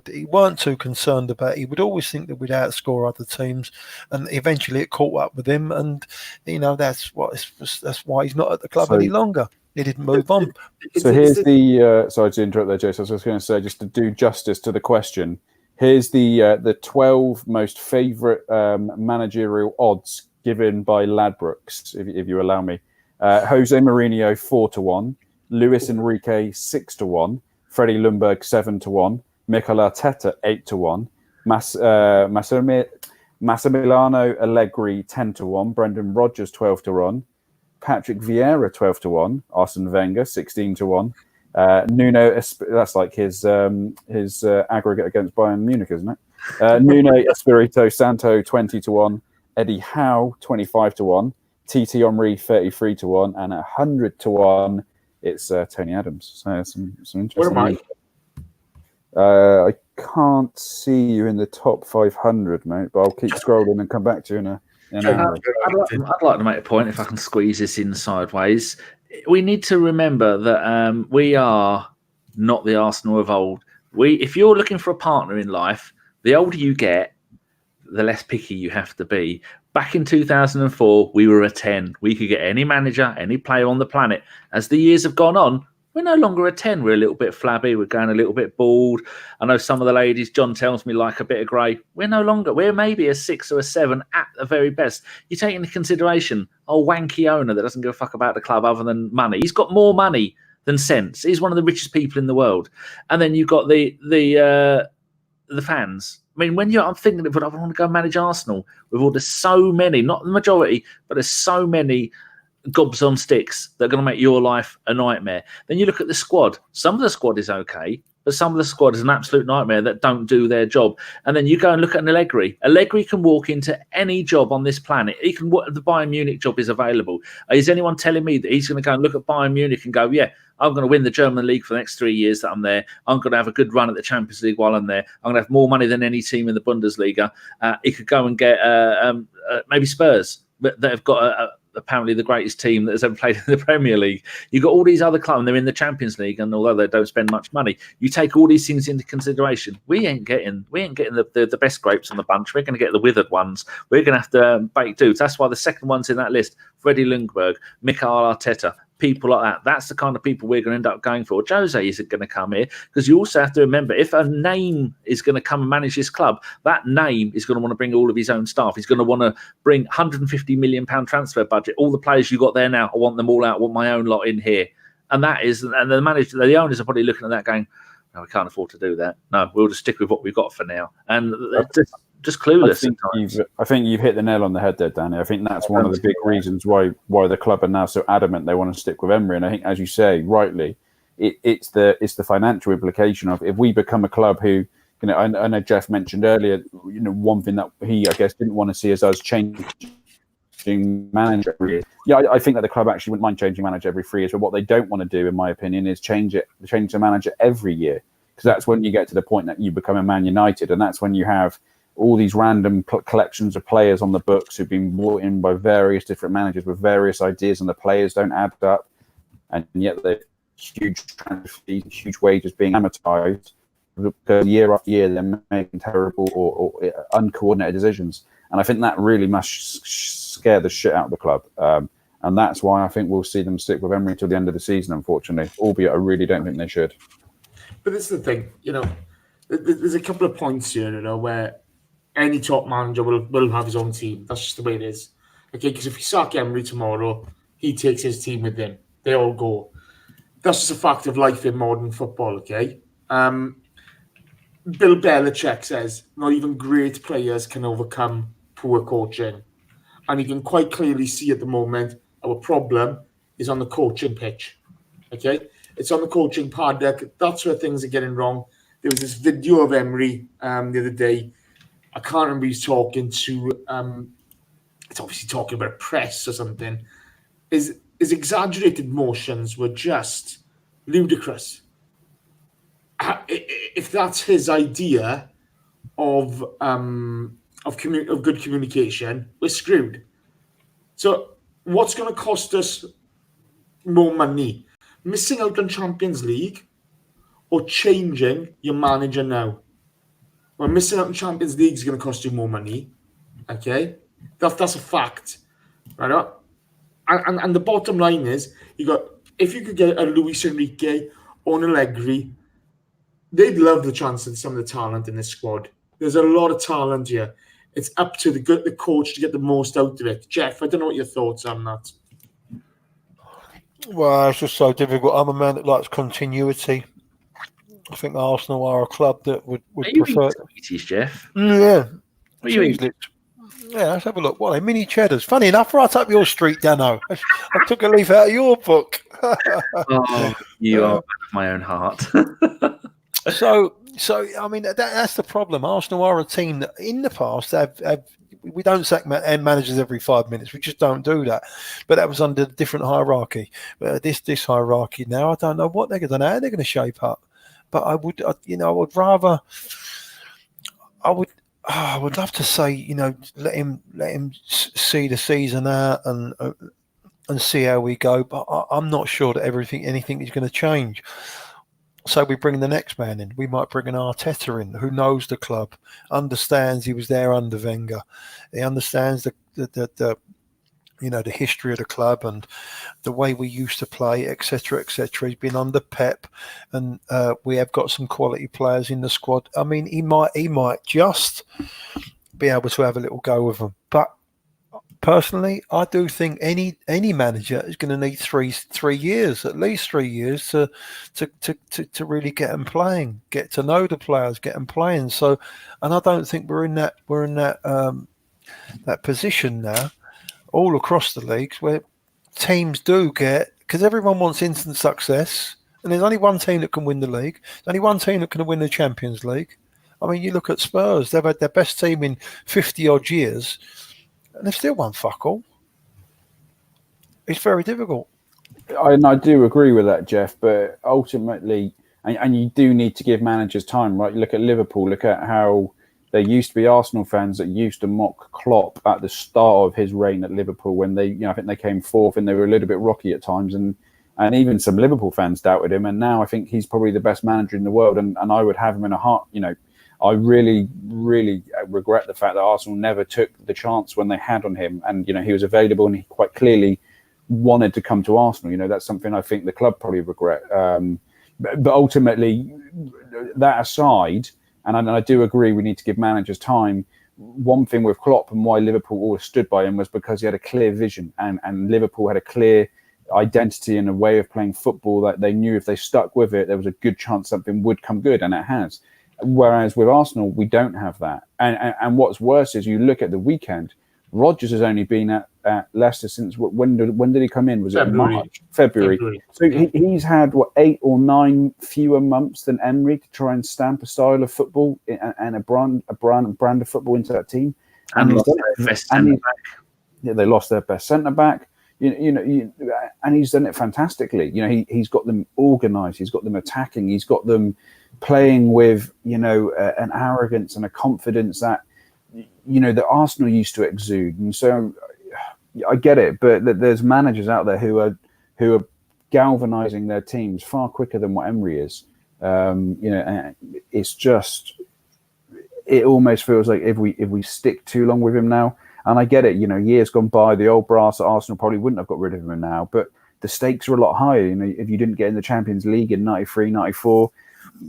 He weren't too concerned about it. He would always think that we'd outscore other teams, and eventually it caught up with him. And that's why he's not at the club any longer. He didn't move on. So here's the sorry to interrupt there, Jason. I was just going to say, just to do justice to the question, here's the 12 most favourite managerial odds given by Ladbrokes, if you allow me. Jose Mourinho 4-1, Luis Enrique 6-1, Freddie Ljungberg 7-1, Mikel Arteta 8-1, Massimiliano Allegri 10-1, Brendan Rodgers 12-1, Patrick Vieira 12-1, Arsene Wenger 16-1, Nuno. That's like his aggregate against Bayern Munich, isn't it? Nuno Espirito Santo 20-1, Eddie Howe 25-1, Titi Henry 33-1, and 100-1. It's Tony Adams. So some interesting. Where am I? I can't see you in the top 500, mate. But I'll keep scrolling and come back to you in an hour. I'd like to make a point, if I can squeeze this in sideways. We need to remember that we are not the Arsenal of old. If you're looking for a partner in life, the older you get, the less picky you have to be. Back in 2004, we were a 10. We could get any manager, any player on the planet. As the years have gone on, we're no longer a 10. We're a little bit flabby. We're going a little bit bald. I know some of the ladies, John tells me, like a bit of grey. We're no longer. We're maybe a 6 or a 7 at the very best. You take into consideration a wanky owner that doesn't give a fuck about the club other than money. He's got more money than sense. He's one of the richest people in the world. And then you've got the fans. I mean, I'm thinking of, I want to go manage Arsenal. There's so many, not the majority, but there's so many gobs on sticks that are going to make your life a nightmare. Then you look at the squad. Some of the squad is okay, but some of the squad is an absolute nightmare that don't do their job. And then you go and look at an Allegri. Allegri can walk into any job on this planet. He can. The Bayern Munich job is available. Is anyone telling me that he's going to go and look at Bayern Munich and go, yeah, I'm going to win the German league for the next 3 years that I'm there. I'm going to have a good run at the Champions League while I'm there. I'm going to have more money than any team in the Bundesliga. He could go and get maybe Spurs, but they've got apparently the greatest team that has ever played in the Premier League. You've got all these other clubs, and they're in the Champions League, and although they don't spend much money, you take all these things into consideration. We ain't getting the best grapes on the bunch. We're going to get the withered ones. We're going to have to bake dudes. That's why the second one's in that list: Freddie Ljungberg, Mikel Arteta. People like that. That's the kind of people we're going to end up going for. Jose isn't going to come here, because you also have to remember, if a name is going to come and manage this club, that name is going to want to bring all of his own staff. He's going to want to bring £150 million transfer budget. All the players you got there now, I want them all out. I want my own lot in here. And that is, and the manager, the owners are probably looking at that going, no, we can't afford to do that. No, we'll just stick with what we've got for now. And just clueless. I think you've hit the nail on the head there, Danny. I think that's one of the big reasons why the club are now so adamant they want to stick with Emery. And I think, as you say, rightly, it's the financial implication of, if we become a club who, I know Geoff mentioned earlier, one thing that he, I guess, didn't want to see is us changing manager every year. Yeah, I think that the club actually wouldn't mind changing manager every 3 years, but what they don't want to do, in my opinion, is change the manager every year, because that's when you get to the point that you become a Man United, and that's when you have all these random collections of players on the books who've been brought in by various different managers with various ideas, and the players don't add up, and yet they're huge transfer fees, huge wages being amortized, because year after year they're making terrible or uncoordinated decisions. And I think that really must scare the shit out of the club. And that's why I think we'll see them stick with Emery till the end of the season, unfortunately, albeit I really don't think they should. But this is the thing, there's a couple of points here, where any top manager will have his own team. That's just the way it is. Okay, because if you sack Emery tomorrow, he takes his team with him. They all go. That's just a fact of life in modern football, okay? Bill Belichick says not even great players can overcome poor coaching. And you can quite clearly see at the moment our problem is on the coaching pitch. Okay? It's on the coaching paddock. That's where things are getting wrong. There was this video of Emery the other day. I can't remember, he's talking to, it's obviously talking about press or something. His exaggerated motions were just ludicrous. If that's his idea of good communication, we're screwed. So what's going to cost us more money? Missing out on Champions League or changing your manager now? Well, missing out on Champions League is going to cost you more money. Okay? That's a fact. Right? And the bottom line is, if you could get a Luis Enrique or an Allegri, they'd love the chance of some of the talent in this squad. There's a lot of talent here. It's up to the coach to get the most out of it. Geoff, I don't know what your thoughts are on that. Well, it's just so difficult. I'm a man that likes continuity. I think Arsenal are a club that would prefer. Sweeties, Geoff. Yeah. What are you eating? Yeah, let's have a look. What are they? Mini cheddars? Funny enough, right up your street, Dano. I took a leaf out of your book. Oh, you are my own heart. So I mean, that's the problem. Arsenal are a team that, in the past, we don't sack managers every 5 minutes. We just don't do that. But that was under a different hierarchy. This hierarchy now, I don't know how they're going to shape up. But I would love to say, let him see the season out and see how we go. But I'm not sure that anything is going to change. So we bring the next man in. We might bring an Arteta in who knows the club, understands he was there under Wenger. He understands the history of the club and the way we used to play, etc., etc. He's been under Pep, and we have got some quality players in the squad. I mean, he might just be able to have a little go with them. But personally, I do think any manager is going to need 3 years, at least 3 years, to really get them playing, get to know the players, get them playing. So, and I don't think we're in that position now, all across the leagues, where teams do get, because everyone wants instant success, and there's only one team that can win the league. There's only one team that can win the Champions League. I mean, you look at Spurs; they've had their best team in 50 odd years. And they've still won fuck all. It's very difficult. I do agree with that, Geoff. But ultimately, and you do need to give managers time, right? You look at Liverpool. Look at how there used to be Arsenal fans that used to mock Klopp at the start of his reign at Liverpool when they, I think they came fourth and they were a little bit rocky at times, and even some Liverpool fans doubted him. And now I think he's probably the best manager in the world, and I would have him in a heart. I really, really regret the fact that Arsenal never took the chance when they had on him. And, he was available and he quite clearly wanted to come to Arsenal. That's something I think the club probably regret. But ultimately, that aside, and I do agree we need to give managers time. One thing with Klopp and why Liverpool always stood by him was because he had a clear vision, and Liverpool had a clear identity and a way of playing football that they knew if they stuck with it, there was a good chance something would come good, and it has. Whereas with Arsenal, we don't have that. And what's worse is you look at the weekend, Rodgers has only been at Leicester since when did he come in? Was it March? February. So he's had 8 or 9 fewer months than Emery to try and stamp a style of football and a brand of football into that team. And lost their best centre back. Yeah, they lost their best centre back. And he's done it fantastically. He's got them organised. He's got them attacking. He's got them playing with, an arrogance and a confidence that, that Arsenal used to exude. And so I get it, but there's managers out there who are galvanizing their teams far quicker than what Emery is. It's just, it almost feels like if we stick too long with him now, and I get it, years gone by, the old brass at Arsenal probably wouldn't have got rid of him now, but the stakes are a lot higher. If you didn't get in the Champions League in 93, 94,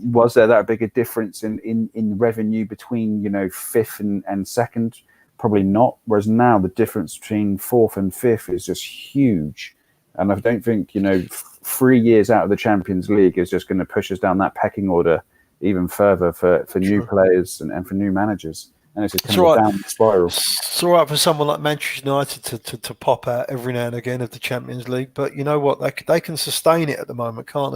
was there that big a difference in revenue between, 5th and 2nd? Probably not. Whereas now the difference between 4th and 5th is just huge. And I don't think, 3 years out of the Champions League is just going to push us down that pecking order even further for new players and for new managers. And it's kind of a down spiral. It's all right for someone like Manchester United to pop out every now and again of the Champions League, but you know what? They can sustain it at the moment, can't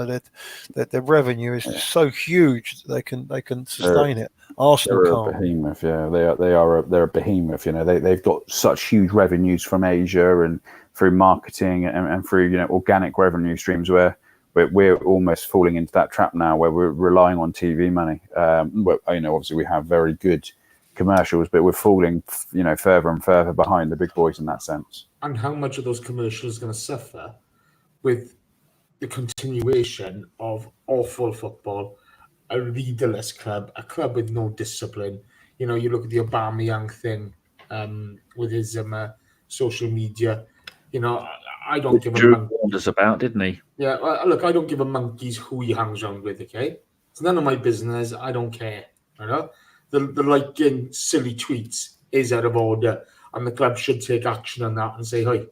they? Their revenue is so huge that they can sustain it. Arsenal can't. A behemoth, yeah. They're a behemoth. They've got such huge revenues from Asia and through marketing and through organic revenue streams where we're almost falling into that trap now where we're relying on TV money. Obviously we have very good commercials, but we're falling, further and further behind the big boys in that sense. And how much of those commercials are going to suffer with the continuation of awful football, a leaderless club, a club with no discipline? You look at the Aubameyang thing with his social media. I don't give a monkey's about, didn't he? Yeah, look, I don't give a monkey's who he hangs around with. Okay, it's none of my business. I don't care. The liking silly tweets is out of order, and the club should take action on that and say, "Hey,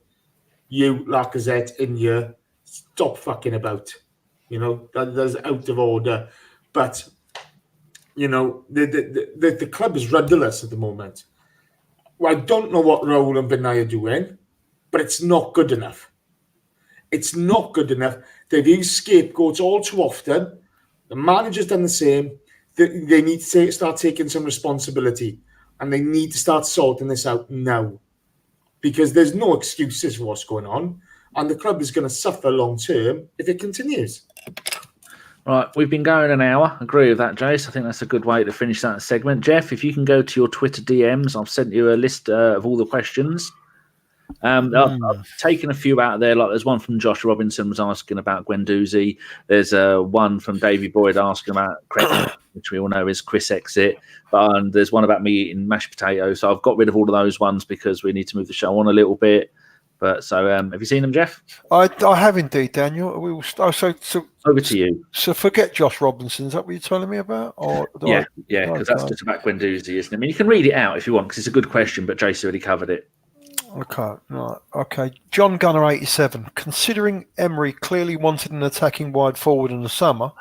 you Lacazette in here, stop fucking about." That's out of order. But the club is rudderless at the moment. Well, I don't know what Raul and Unai are doing, but it's not good enough. It's not good enough. They've used scapegoats all too often. The manager's done the same. They need to start taking some responsibility, and they need to start sorting this out now, because there's no excuses for what's going on, and the club is going to suffer long term if it continues. Right, we've been going an hour. I agree with that, Jace. I think that's a good way to finish that segment. Geoff, if you can go to your Twitter DMs, I've sent you a list of all the questions. I've taken a few out of there. Like there's one from Josh Robinson was asking about Guendouzi. There's one from Davey Boyd asking about Chris, which we all know is Chris exit. But there's one about me eating mashed potatoes. So I've got rid of all of those ones because we need to move the show on a little bit. But so, have you seen them, Geoff? I have indeed, Daniel. We will. So over to you. So forget Josh Robinson. Is that what you're telling me about? Or yeah, because that's just about Guendouzi, isn't it? I mean, you can read it out if you want because it's a good question, but Jace already covered it. Okay, right. Okay, John Gunner 87. Considering Emery clearly wanted an attacking wide forward in the summer,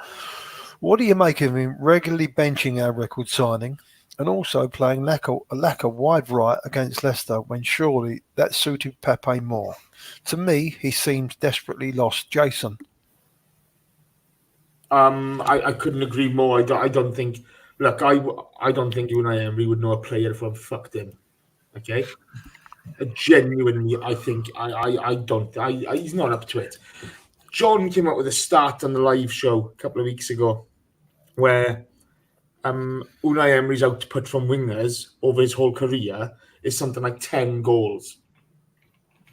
what do you make of him regularly benching our record signing and also playing Lacazette wide right against Leicester when surely that suited Pepe more? To me, he seemed desperately lost. Jason? I couldn't agree more. I don't think. Look, I don't think Unai Emery would know a player if I fucked him. Okay. Genuinely, I think I don't. He's not up to it. John came out with a stat on the live show a couple of weeks ago, where Unai Emery's output from wingers over his whole career is something like 10 goals.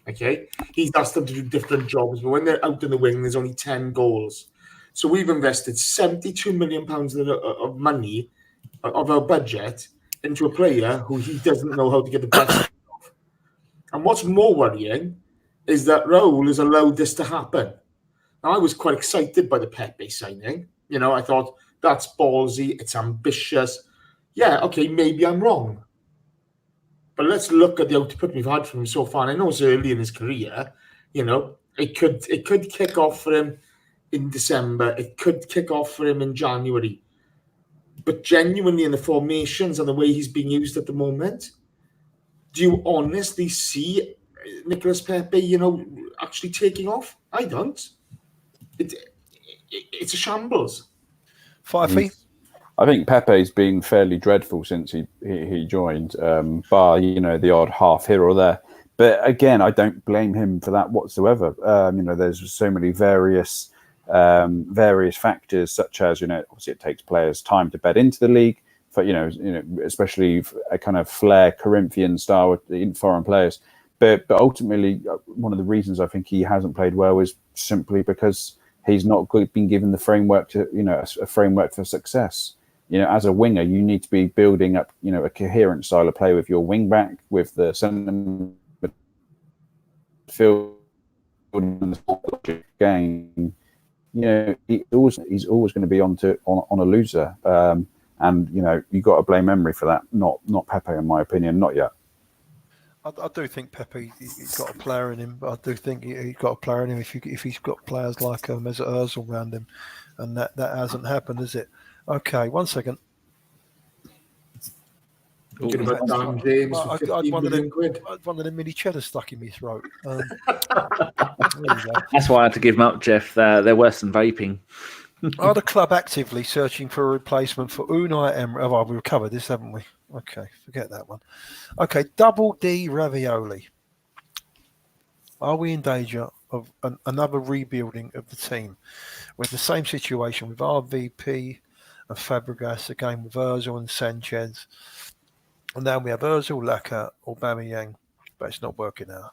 Okay, he's asked them to do different jobs, but when they're out in the wing, there's only 10 goals. So we've invested £72 million of money of our budget into a player who he doesn't know how to get the best of. And what's more worrying is that Raul has allowed this to happen. Now, I was quite excited by the Pepe signing. You know, I thought, that's ballsy, it's ambitious. Yeah, okay, maybe I'm wrong. But let's look at the output we've had from him so far. And I know it's early in his career. You know, it could kick off for him in December. It could kick off for him in January. But genuinely in the formations and the way he's being used at the moment, do you honestly see Nicolas Pepe, you know, actually taking off? I don't. It's a shambles. Fyffes? I think Pepe's been fairly dreadful since he joined, bar, you know, the odd half here or there. But again, I don't blame him for that whatsoever. You know, there's so many various factors, such as, you know, obviously it takes players time to bed into the league. For, you know, especially a kind of flair Corinthian style in foreign players. But ultimately, one of the reasons I think he hasn't played well is simply because he's not been given the framework to, you know, a framework for success. You know, as a winger, you need to be building up, you know, a coherent style of play with your wing back, with the centre midfield game. You know, he's always going to be on a loser. And, you know, you got to blame Emery for that, not Pepe, in my opinion, not yet. I do think Pepe, he's got a player in him, but I do think he's got a player in him if he's got players like Mesut Ozil around him, and that hasn't happened, is it? Okay, 1 second. Dan James for 15 million quid. I had one of them mini cheddar stuck in my throat. That's why I had to give them up, Geoff. They're worse than vaping. Are the club actively searching for a replacement for Unai Emery? Oh, we've covered this, haven't we? Okay, forget that one. Okay, Double D Ravioli. Are we in danger of another rebuilding of the team with the same situation with RVP and Fabregas, again with Ozil and Sanchez? And now we have Ozil, Lacazette, Aubameyang, but it's not working out.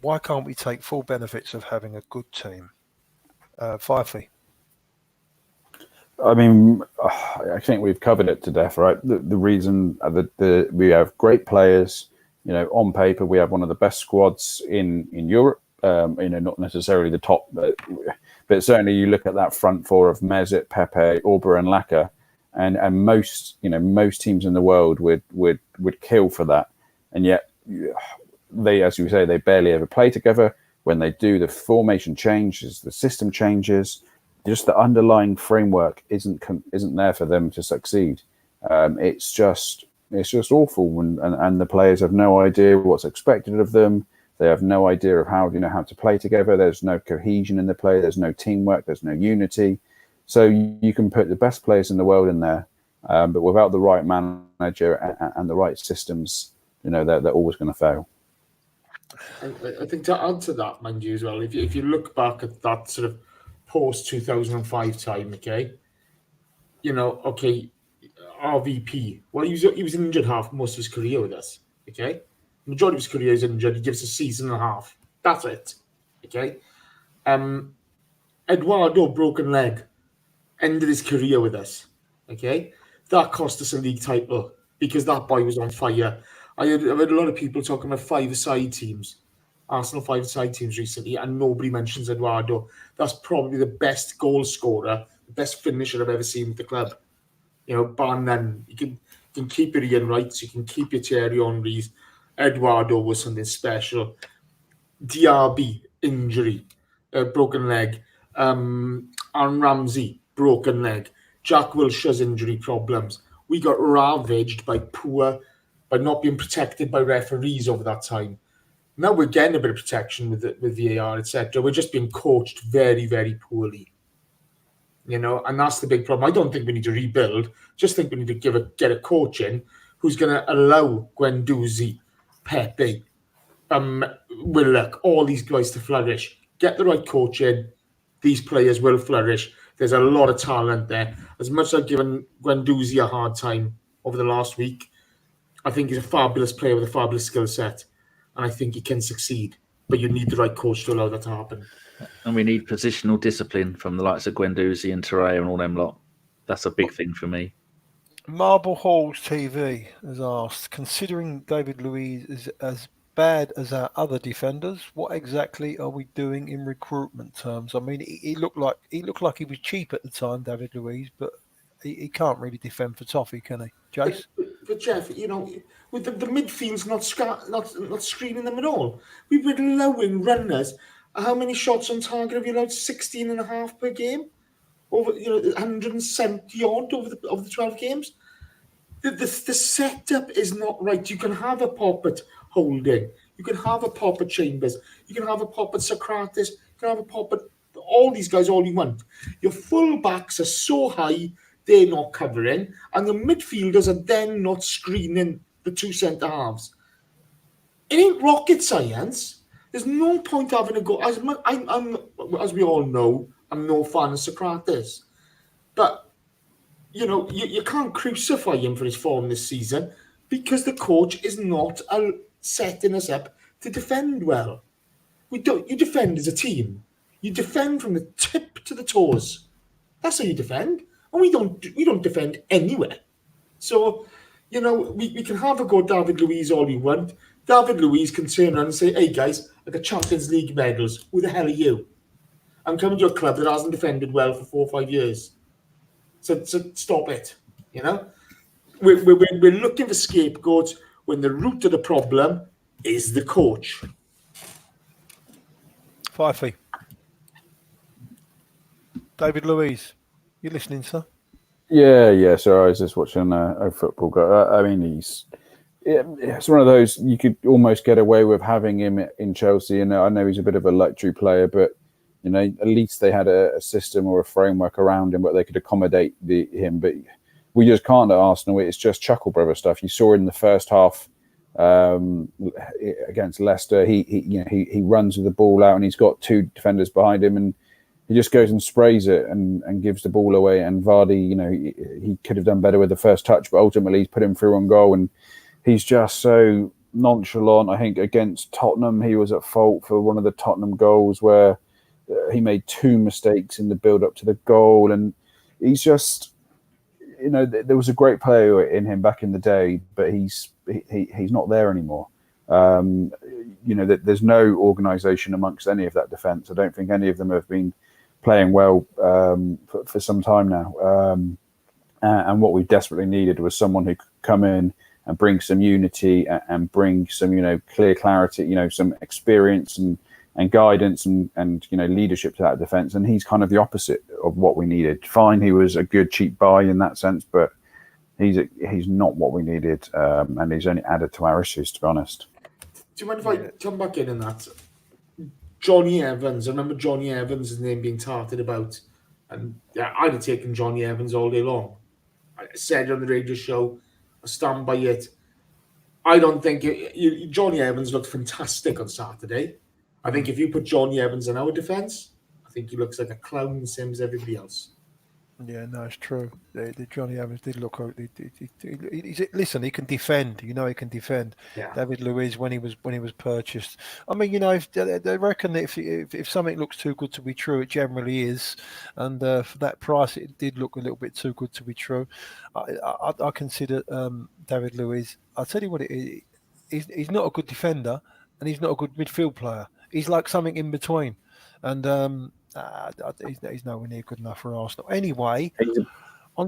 Why can't we take full benefits of having a good team? Fyffes. I mean, I think we've covered it to death, right? The reason that we have great players, you know, on paper, we have one of the best squads in Europe. You know, not necessarily the top, but certainly you look at that front four of Mesut, Pepe, Auber, and Lacazette, and most teams in the world would kill for that, and yet they, as you say, they barely ever play together. When they do, the formation changes, the system changes. Just the underlying framework isn't there for them to succeed. It's just awful, and the players have no idea what's expected of them. They have no idea of how to play together. There's no cohesion in the play. There's no teamwork. There's no unity. So you can put the best players in the world in there, but without the right manager and the right systems, you know, they're always going to fail. I think to add to that, mind you, as well, if you look back at that sort of post-2005 time, okay, you know, okay, RVP, well, he was an injured half most of his career with us, okay? Majority of his career is injured. He gives a season and a half. That's it. Okay. Eduardo, broken leg, ended his career with us. Okay. That cost us a league title because that boy was on fire. I've heard a lot of people talking about five-a-side teams, Arsenal five-a-side teams recently, and nobody mentions Eduardo. That's probably the best goal scorer, the best finisher I've ever seen with the club. You know, bar none. You can keep your Ian Wrights, you can keep your Thierry Henrys. Eduardo was something special. Diaby, injury, broken leg. Aaron Ramsey, broken leg. Jack Wilshere's injury problems. We got ravaged by not being protected by referees over that time. Now we're getting a bit of protection with VAR, etc. We're just being coached very, very poorly. You know, and that's the big problem. I don't think we need to rebuild. Just think we need to get a coach in who's going to allow Guendouzi, Pepe, Willock, all these guys to flourish. Get the right coach in. These players will flourish. There's a lot of talent there. As much as I've given Guendouzi a hard time over the last week, I think he's a fabulous player with a fabulous skill set. And I think he can succeed. But you need the right coach to allow that to happen. And we need positional discipline from the likes of Guendouzi and Touré and all them lot. That's a big thing for me. Marble Halls TV has asked, considering David Luiz is as bad as our other defenders, what exactly are we doing in recruitment terms? I mean, he looked like he was cheap at the time, David Luiz, but he can't really defend for toffee, can he, Jace? But Geoff, you know, with the midfield's not screening them at all. We've been allowing runners. How many shots on target have you allowed? 16 and a half per game? Over 170 odd over the 12 games. The setup is not right. You can have a pop at Holding. You can have a pop at Chambers. You can have a pop at Sokratis. You can have a pop at all these guys all you want. Your full backs are so high, they're not covering, and the midfielders are then not screening the two centre halves. It ain't rocket science. There's no point having a go. As we all know, I'm no fan of Sokratis, but you can't crucify him for his form this season because the coach is not setting us up to defend well. You defend as a team. You defend from the tip to the toes. That's how you defend. And we don't defend anywhere. So, we can have a go at David Luiz all you want. David Luiz can turn around and say, hey guys, I got Champions League medals. Who the hell are you? I'm coming to a club that hasn't defended well for 4 or 5 years. So stop it. We're looking for scapegoats when the root of the problem is the coach. Fyffey. David Luiz, you listening, sir? Yeah. So I was just watching a football guy. I mean, it's one of those you could almost get away with having him in Chelsea. And I know he's a bit of a luxury player, but at least they had a system or a framework around him where they could accommodate him. But we just can't at Arsenal. It's just Chuckle Brother stuff. You saw in the first half against Leicester, he runs with the ball out and he's got 2 defenders behind him and he just goes and sprays it and gives the ball away. And Vardy, he could have done better with the first touch, but ultimately he's put him through on goal. And he's just so nonchalant. I think against Tottenham, he was at fault for one of the Tottenham goals where he made 2 mistakes in the build-up to the goal. And he's just, there was a great player in him back in the day, but he's not there anymore. There's no organisation amongst any of that defence. I don't think any of them have been playing well for some time now. And what we desperately needed was someone who could come in and bring some unity and bring some, clear clarity, some experience and guidance and leadership to that defence. And he's kind of the opposite of what we needed. Fine, he was a good cheap buy in that sense, but he's not what we needed, and he's only added to our issues, to be honest. Do you mind if I come back in on that? Johnny Evans. I remember Johnny Evans' name being tarted about. And yeah, I'd have taken Johnny Evans all day long. I said it on the radio show. I stand by it. I don't think Johnny Evans looked fantastic on Saturday. I think if you put Johnny Evans in our defence, I think he looks like a clown the same as everybody else. Yeah, no, it's true. The Johnny Evans did look. Listen, he can defend. You know, he can defend. Yeah. David Luiz when he was purchased. I mean, you know, if they reckon that if something looks too good to be true, it generally is. And for that price, it did look a little bit too good to be true. I consider David Luiz. I'll tell you what it is. He's not a good defender, and he's not a good midfield player. He's like something in between, and. He's nowhere near good enough for Arsenal. Anyway,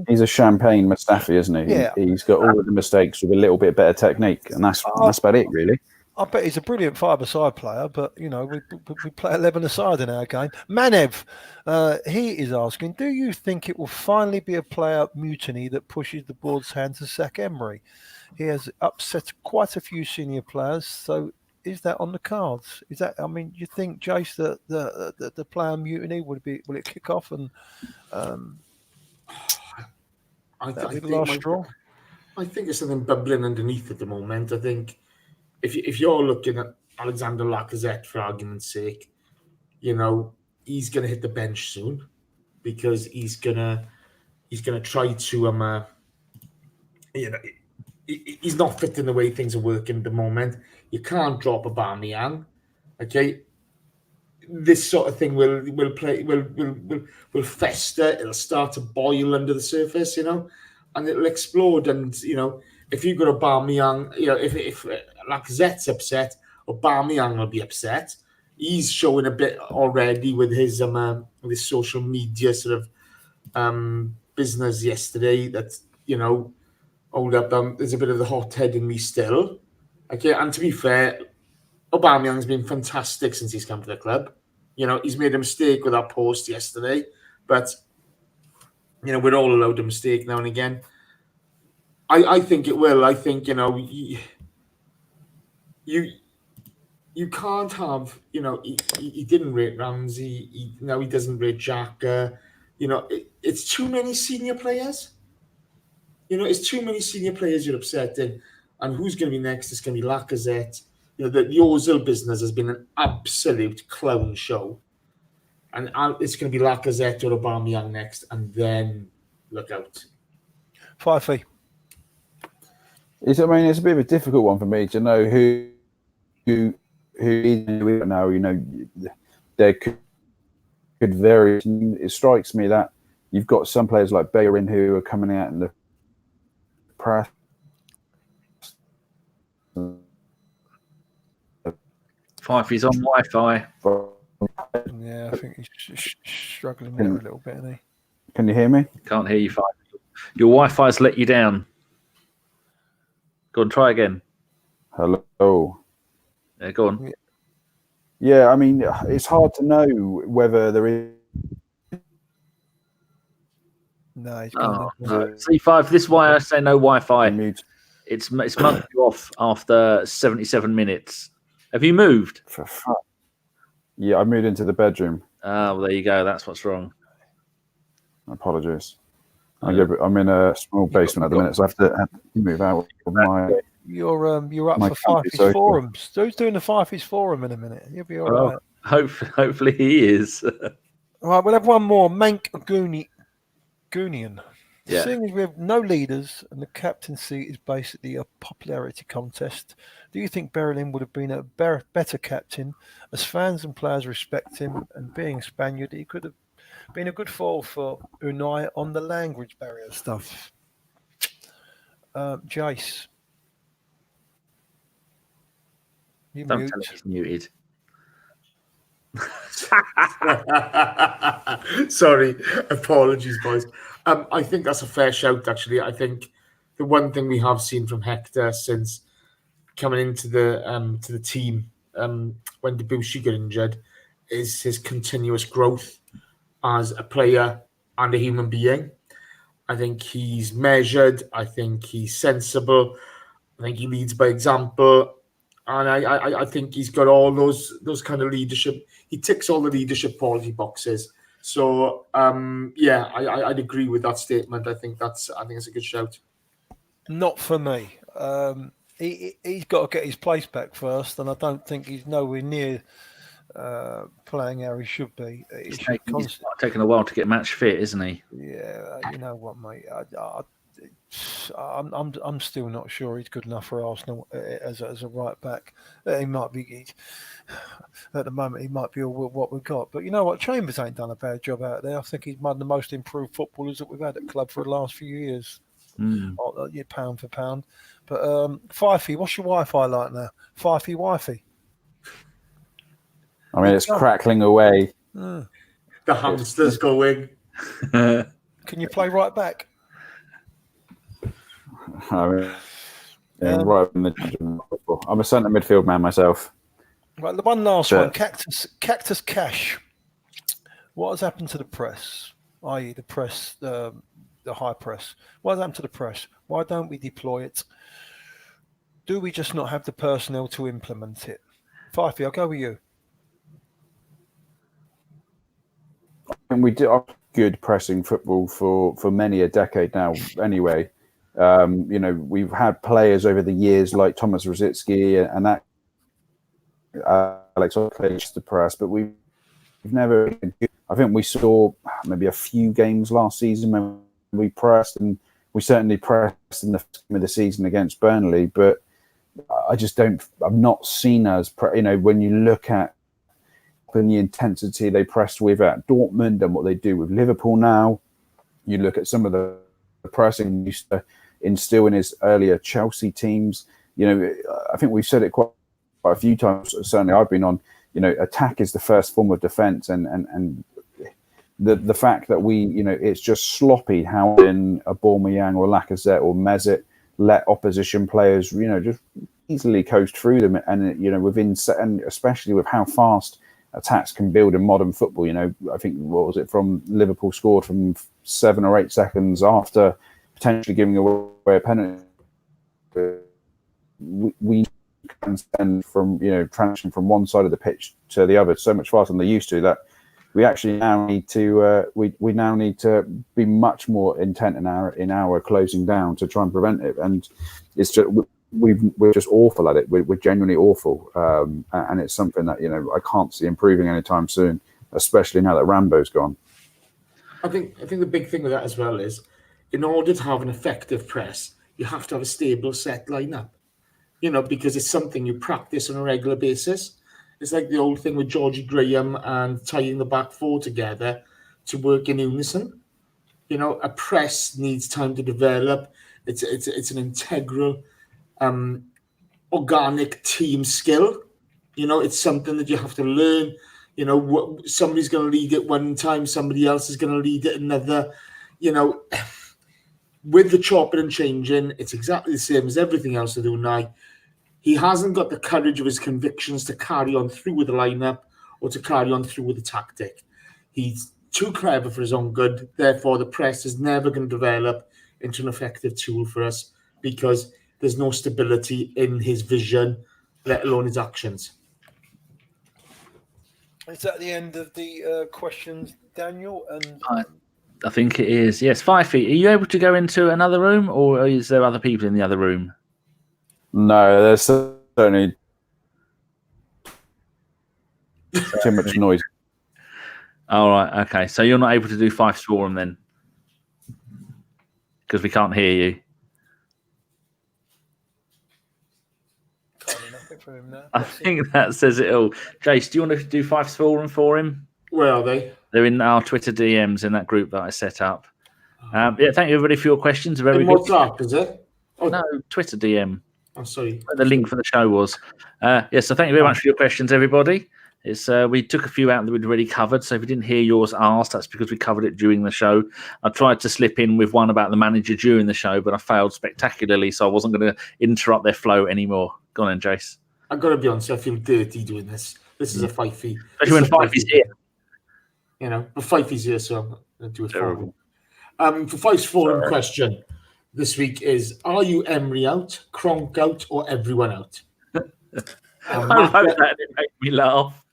he's a champagne Mustafi, isn't he? Yeah. He's got all of the mistakes with a little bit better technique, and that's about it, really. I bet he's a brilliant five-a-side player, but you know we play 11 aside in our game. Manev, he is asking, do you think it will finally be a player mutiny that pushes the board's hand to sack Emery? He has upset quite a few senior players, so. Is that on the cards? Is that? I mean, you think, Jace, that the player mutiny will it kick off and I be the last straw? I think there's something bubbling underneath at the moment. I think if you're looking at Alexander Lacazette, for argument's sake, you know he's going to hit the bench soon because he's gonna try to he's not fitting the way things are working at the moment. You can't drop Aubameyang, okay? This sort of thing will fester. It'll start to boil under the surface, you know, and it'll explode. And you know, if you've got Aubameyang, you know, if Lacazette's upset, Aubameyang will be upset. He's showing a bit already with his social media sort of business yesterday. That you know. Hold up, there's a bit of the hot-head in me still. Okay, and to be fair, Aubameyang's been fantastic since he's come to the club. You know, he's made a mistake with that post yesterday, but, you know, we're all allowed a mistake now and again. I think it will. I think, you know, you can't have, you know, he didn't rate Ramsey, now he doesn't rate Xhaka. You know, it's too many senior players. You know, it's too many senior players you're upsetting. And who's going to be next? It's going to be Lacazette. You know, the Ozil business has been an absolute clown show. And it's going to be Lacazette or Aubameyang next. And then look out. Fyffes. It's a bit of a difficult one for me to know who now. You know, there could vary. It strikes me that you've got some players like Bellerin who are coming out in the press. Fyffes on Wi-Fi. Yeah, I think he's struggling there a little bit, isn't he? Can you hear me? Can't hear you, Fyffes. Your Wi-Fi's let you down. Go on, try again. Hello. Yeah, go on. Yeah, I mean, it's hard to know whether there is. No, he's gone. C5, this is why I say no Wi-Fi. It's mugged you off after 77 minutes. Have you moved? For fuck. Yeah, I moved into the bedroom. Oh, well, there you go. That's what's wrong. Apologies. I'm in a small basement at the minute, so I have to move out of my. You're up for Fyffes Forum. Who's doing the Fyffes Forum in a minute? You'll be all right. Hopefully he is. All right, we'll have one more. Mank Goonian. Yeah. Seeing as we have no leaders and the captaincy is basically a popularity contest, do you think Bellerin would have been a better captain? As fans and players respect him, and being Spaniard, he could have been a good fall for Unai on the language barrier stuff. Jace. Don't tell him he's muted. Sorry, apologies, boys. I think that's a fair shout, actually. I think the one thing we have seen from Hector since coming into the team when Debussy got injured is his continuous growth as a player and a human being. I think he's measured. I think he's sensible. I think he leads by example. And I think he's got all those kind of leadership. He ticks all the leadership quality boxes. So I'd agree with that statement. I think it's a good shout. Not for me. He's got to get his place back first, and I don't think he's nowhere near playing how he should be. He's taking a while to get match fit, isn't he? Yeah, you know what, mate. I'm still not sure he's good enough for Arsenal as a right back. He might be. At the moment, he might be all what we've got. But you know what? Chambers ain't done a bad job out there. I think he's one of the most improved footballers that we've had at the club for the last few years. Pound for pound. But Fyffey, what's your Wi-Fi like now? Fyffey Wi-Fi. I mean, it's crackling away. The hamster's going. Can you play right back? I mean, right in the. I'm a centre midfield man myself. Right, the one last one, Cactus Cash. What has happened to the press? I.e., the press, the high press. What has happened to the press? Why don't we deploy it? Do we just not have the personnel to implement it? Fyffey, I'll go with you. And we did good pressing football for many a decade now. Anyway, we've had players over the years like Thomas Rosicky and that Alex Oxlade to press, but we've never. I think we saw maybe a few games last season when we pressed, and we certainly pressed in the first game of the season against Burnley. But I just don't. I've not seen us. When you look at the intensity they pressed with at Dortmund and what they do with Liverpool now, you look at some of the pressing used to instill in his earlier Chelsea teams. I think we've said it quite a few times. Certainly, I've been on. Attack is the first form of defence, and the fact that it's just sloppy how in Aubameyang or Lacazette or Mesut let opposition players, just easily coast through them, and within and especially with how fast attacks can build in modern football. I think what was it from Liverpool scored from 7 or 8 seconds after potentially giving away a penalty. We can send from transition from one side of the pitch to the other so much faster than they used to, that we actually now need to we now need to be much more intent in our closing down to try and prevent it. And it's just we're just awful at it. We're genuinely awful, and it's something that I can't see improving anytime soon, especially now that Rambo's gone. I think the big thing with that as well is, in order to have an effective press, you have to have a stable set lineup. Because it's something you practice on a regular basis. It's like the old thing with Georgie Graham and tying the back four together to work in unison. A press needs time to develop. It's an integral, organic team skill. It's something that you have to learn. Somebody's going to lead it one time, somebody else is going to lead it another. With the chopping and changing, it's exactly the same as everything else with Unai. He hasn't got the courage of his convictions to carry on through with the lineup or to carry on through with the tactic. He's too clever for his own good. Therefore, the press is never going to develop into an effective tool for us because there's no stability in his vision, let alone his actions. Is that the end of the questions, Daniel? And I think it is. Yes, Fyffey, are you able to go into another room, or is there other people in the other room? No, there's certainly too much noise. All right, okay. So you're not able to do Fyffes Forum then? Because we can't hear you. I think that says it all. Jace, do you want to do Fyffes Forum for him? Where are they? They're in our Twitter DMs in that group that I set up. Thank you everybody for your questions. Very good. WhatsApp, is it? Oh, no, Twitter DM. I'm sorry. The link for the show was. So thank you very much for your questions, everybody. We took a few out that we'd already covered, so if you didn't hear yours asked, that's because we covered it during the show. I tried to slip in with one about the manager during the show, but I failed spectacularly, so I wasn't going to interrupt their flow anymore. Go on then, Jace. I've got to be honest, I feel dirty doing this. This is a Fyffey. Especially when Fyffey's here. But Fyffey's here, so I'm going to do it for him. For Fyffes Forum question this week is, are you Emery out, Cronk out, or everyone out? I wrote that and it made me laugh.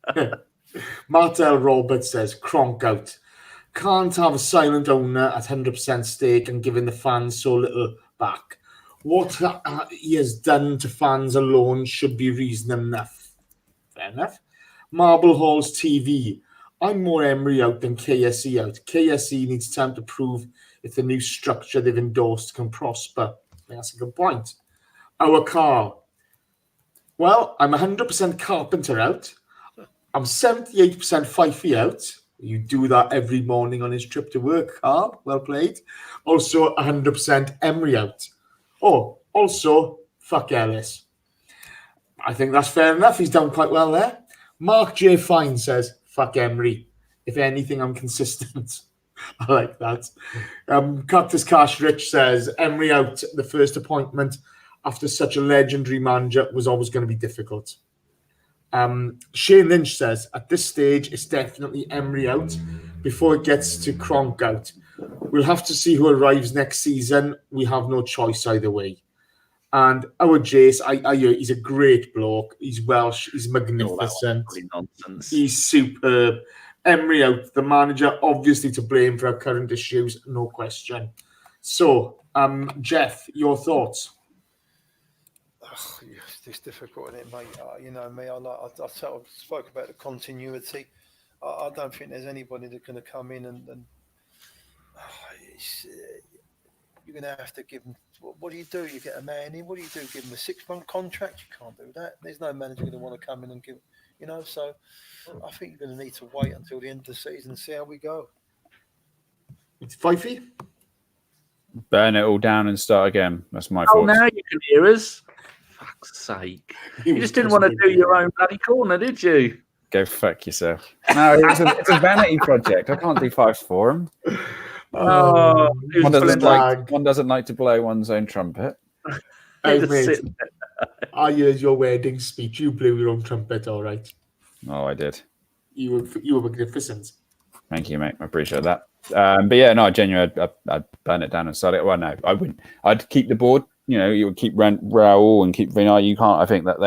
Martel Roberts says, Cronk out. Can't have a silent owner at 100% stake and giving the fans so little back. What he has done to fans alone should be reason enough. Fair enough. Marble Halls TV. I'm more Emery out than KSE out. KSE needs time to prove if the new structure they've endorsed can prosper. That's a good point. Our Carl. Well, I'm 100% Carpenter out. I'm 78% Fyffey out. You do that every morning on his trip to work, Carl. Well played. Also, 100% Emery out. Oh, also, fuck Ellis. I think that's fair enough. He's done quite well there. Mark J. Fine says, fuck Emery. If anything, I'm consistent. I like that. Cactus Cash Rich says, Emery out. The first appointment after such a legendary manager was always going to be difficult. Shane Lynch says, at this stage, it's definitely Emery out before it gets to Cronk out. We'll have to see who arrives next season. We have no choice either way. And our Jace, he's a great bloke. He's Welsh. He's magnificent. Nonsense. He's superb. Emery out. The manager, obviously to blame for our current issues, no question. So, Geoff, your thoughts? It's difficult, isn't it, mate? You know me. I spoke about the continuity. I don't think there's anybody that's going to come in and you're going to have to give them. What do? You get a man in. What do? Give him a 6-month contract? You can't do that. There's no manager going to want to come in and give. So I think you're going to need to wait until the end of the season and see how we go. It's Fyffey. Burn it all down and start again. That's my Oh, thoughts. now you can hear us. Fuck's sake. You just didn't want to do your own bloody corner, did you? Go fuck yourself. No, it's a vanity project. I can't do Fyffes Forum. One doesn't like to blow one's own trumpet. Hey, mate, I heard your wedding speech. You blew your own trumpet, all right. Oh, I did. You were magnificent. Thank you, mate. I appreciate that. But yeah, no, genuinely, I'd burn it down and start it. Well, no, I wouldn't. I'd keep the board. You would keep Raul and keep Vinay. You can't. I think that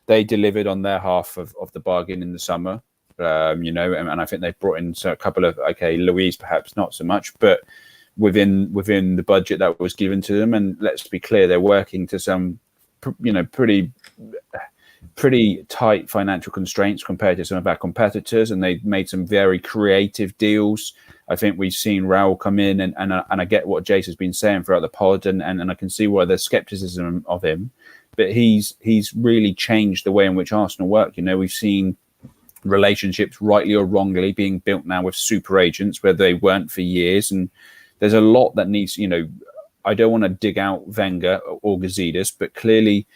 they delivered on their half of the bargain in the summer. And I think they've brought in a couple of Louise perhaps not so much, but within the budget that was given to them. And let's be clear, they're working to some pretty tight financial constraints compared to some of our competitors, and they made some very creative deals. I think we've seen Raul come in, and I get what Jace has been saying throughout the pod, and I can see why there's skepticism of him, but he's really changed the way in which Arsenal work. We've seen relationships, rightly or wrongly, being built now with super agents where they weren't for years, and there's a lot that needs. I don't want to dig out Wenger or Gazidis, but clearly,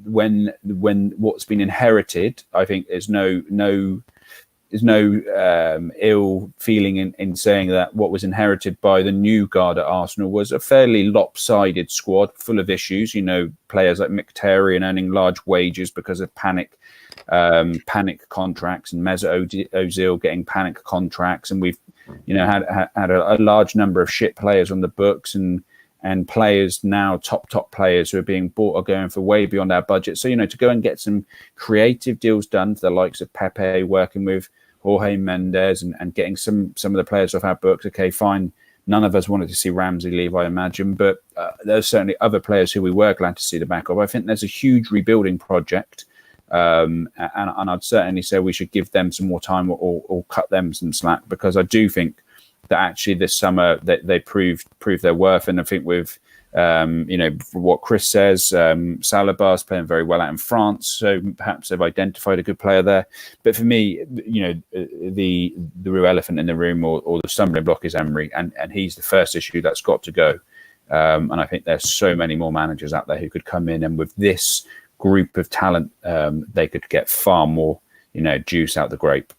when what's been inherited, I think there's no ill feeling in saying that what was inherited by the new guard at Arsenal was a fairly lopsided squad full of issues. Players like Mkhitaryan earning large wages because of panic contracts, and Mesut Ozil getting panic contracts, and we've had a large number of shit players on the books, and players now, top players who are being bought are going for way beyond our budget. So, to go and get some creative deals done to the likes of Pepe, working with Jorge Mendes and getting some of the players off our books. Okay, fine. None of us wanted to see Ramsey leave, I imagine, but there's certainly other players who we were glad to see the back of. I think there's a huge rebuilding project, and I'd certainly say we should give them some more time or cut them some slack, because I do think that actually this summer they proved their worth. And I think with for what Chris says, Saliba is playing very well out in France, so perhaps they've identified a good player there. But for me, the real elephant in the room or the stumbling block is Emery, and he's the first issue that's got to go. And I think there's so many more managers out there who could come in, and with this group of talent, they could get far more juice out the grape.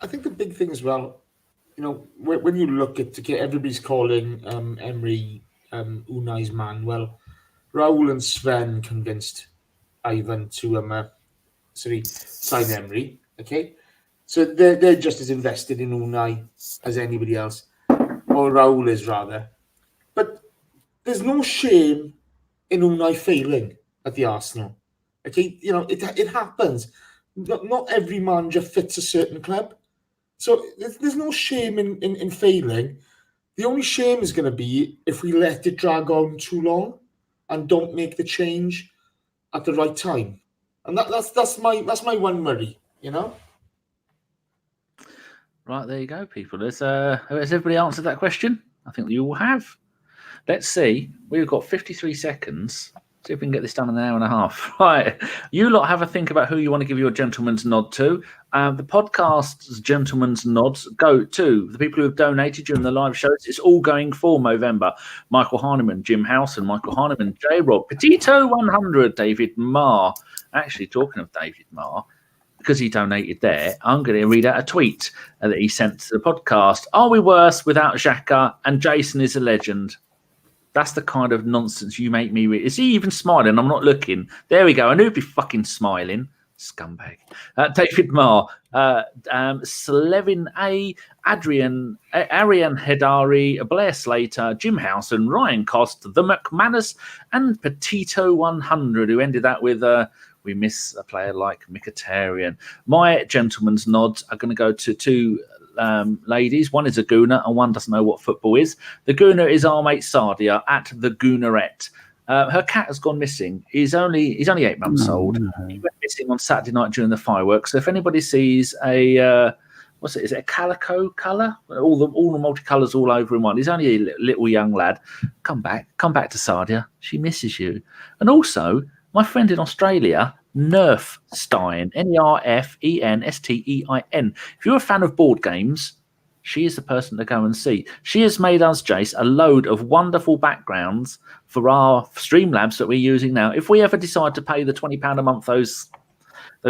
I think the big thing as well, when you look at, everybody's calling Emery Unai's man. Well, Raul and Sven convinced Ivan to sign Emery. Okay, so they're just as invested in Unai as anybody else, or Raul is rather. But there's no shame in Unai failing at the Arsenal. Okay, it happens. Not every manager fits a certain club. So there's no shame in failing. The only shame is going to be if we let it drag on too long and don't make the change at the right time. And that's my one worry, you know. Right, there you go, people. Has everybody answered that question? I think you all have. Let's see. We've got 53 seconds. See if we can get this done in an hour and a half. Right. You lot have a think about who you want to give your gentleman's nod to. The podcast's gentleman's nods go to the people who have donated during the live shows. It's all going for Movember. Michael Hahnemann, Jim Howson, Michael Hahnemann, J. Rob, Petito 100, David Marr. Actually, talking of David Marr, because he donated there, I'm going to read out a tweet that he sent to the podcast. Are we worse without Xhaka? And Jason is a legend. That's the kind of nonsense you make me read. Is he even smiling? I'm not looking. There we go. I knew he'd be fucking smiling. Scumbag. David Marr, Slevin A, Arian Hedari, Blair Slater, Jim Howson, Ryan Cost, The McManus, and Petito 100, who ended that with we miss a player like Mkhitaryan. My gentleman's nods are going to go to two ladies. One is a Gooner and one doesn't know what football is. The Gooner is our mate Sardia at the Goonerette. Her cat has gone missing. He's only 8 months old. No. He went missing on Saturday night during the fireworks. So if anybody sees a what's it? Is it a calico colour? All the multicolours all over in one. He's only a little young lad. Come back to Sardia. She misses you. And also, my friend in Australia, Nerfstein, Nerfenstein. If you're a fan of board games, she is the person to go and see. She has made us, Jace, a load of wonderful backgrounds for our Streamlabs that we're using now. If we ever decide to pay the £20 a month those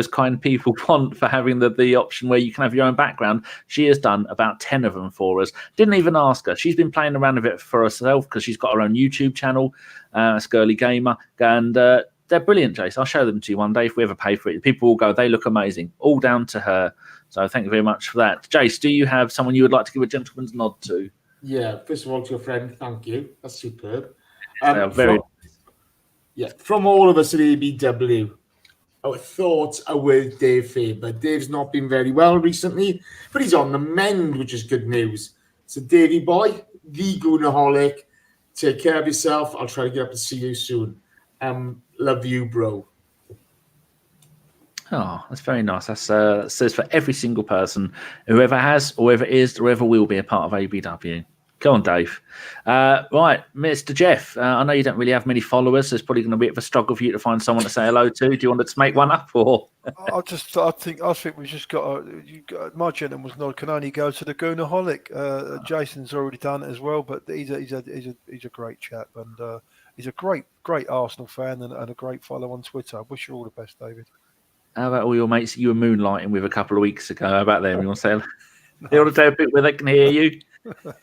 kind people want for having the option where you can have your own background, she has done about 10 of them for us. Didn't even ask her. She's been playing around with it for herself because she's got her own YouTube channel, Skirly Gamer, and they're brilliant, Jace. I'll show them to you one day if we ever pay for it. People will go, they look amazing. All down to her. So thank you very much for that. Jace, do you have someone you would like to give a gentleman's nod to? Yeah, first of all, to your friend, thank you. That's superb. From all of us at ABW, our thoughts are with Dave Faber. Dave's not been very well recently, but he's on the mend, which is good news. So, Davey boy, the Goonerholic, take care of yourself. I'll try to get up and see you soon. Love you, bro. Oh, that's very nice. That says for every single person, whoever has, or whoever is, or whoever will be a part of ABW. Go on, Dave. Right, Mr. Geoff, I know you don't really have many followers, so it's probably going to be a bit of a struggle for you to find someone to say hello to. Do you want to make one up, or? I think we've just got my gentleman's nod can only go to the Goonerholic. Jason's already done it as well, but he's a great chap, and he's a great Arsenal fan and a great follow on Twitter. I wish you all the best, David. How about all your mates that you were moonlighting with a couple of weeks ago? How about them? You want to say they want to say a bit where they can hear you? No,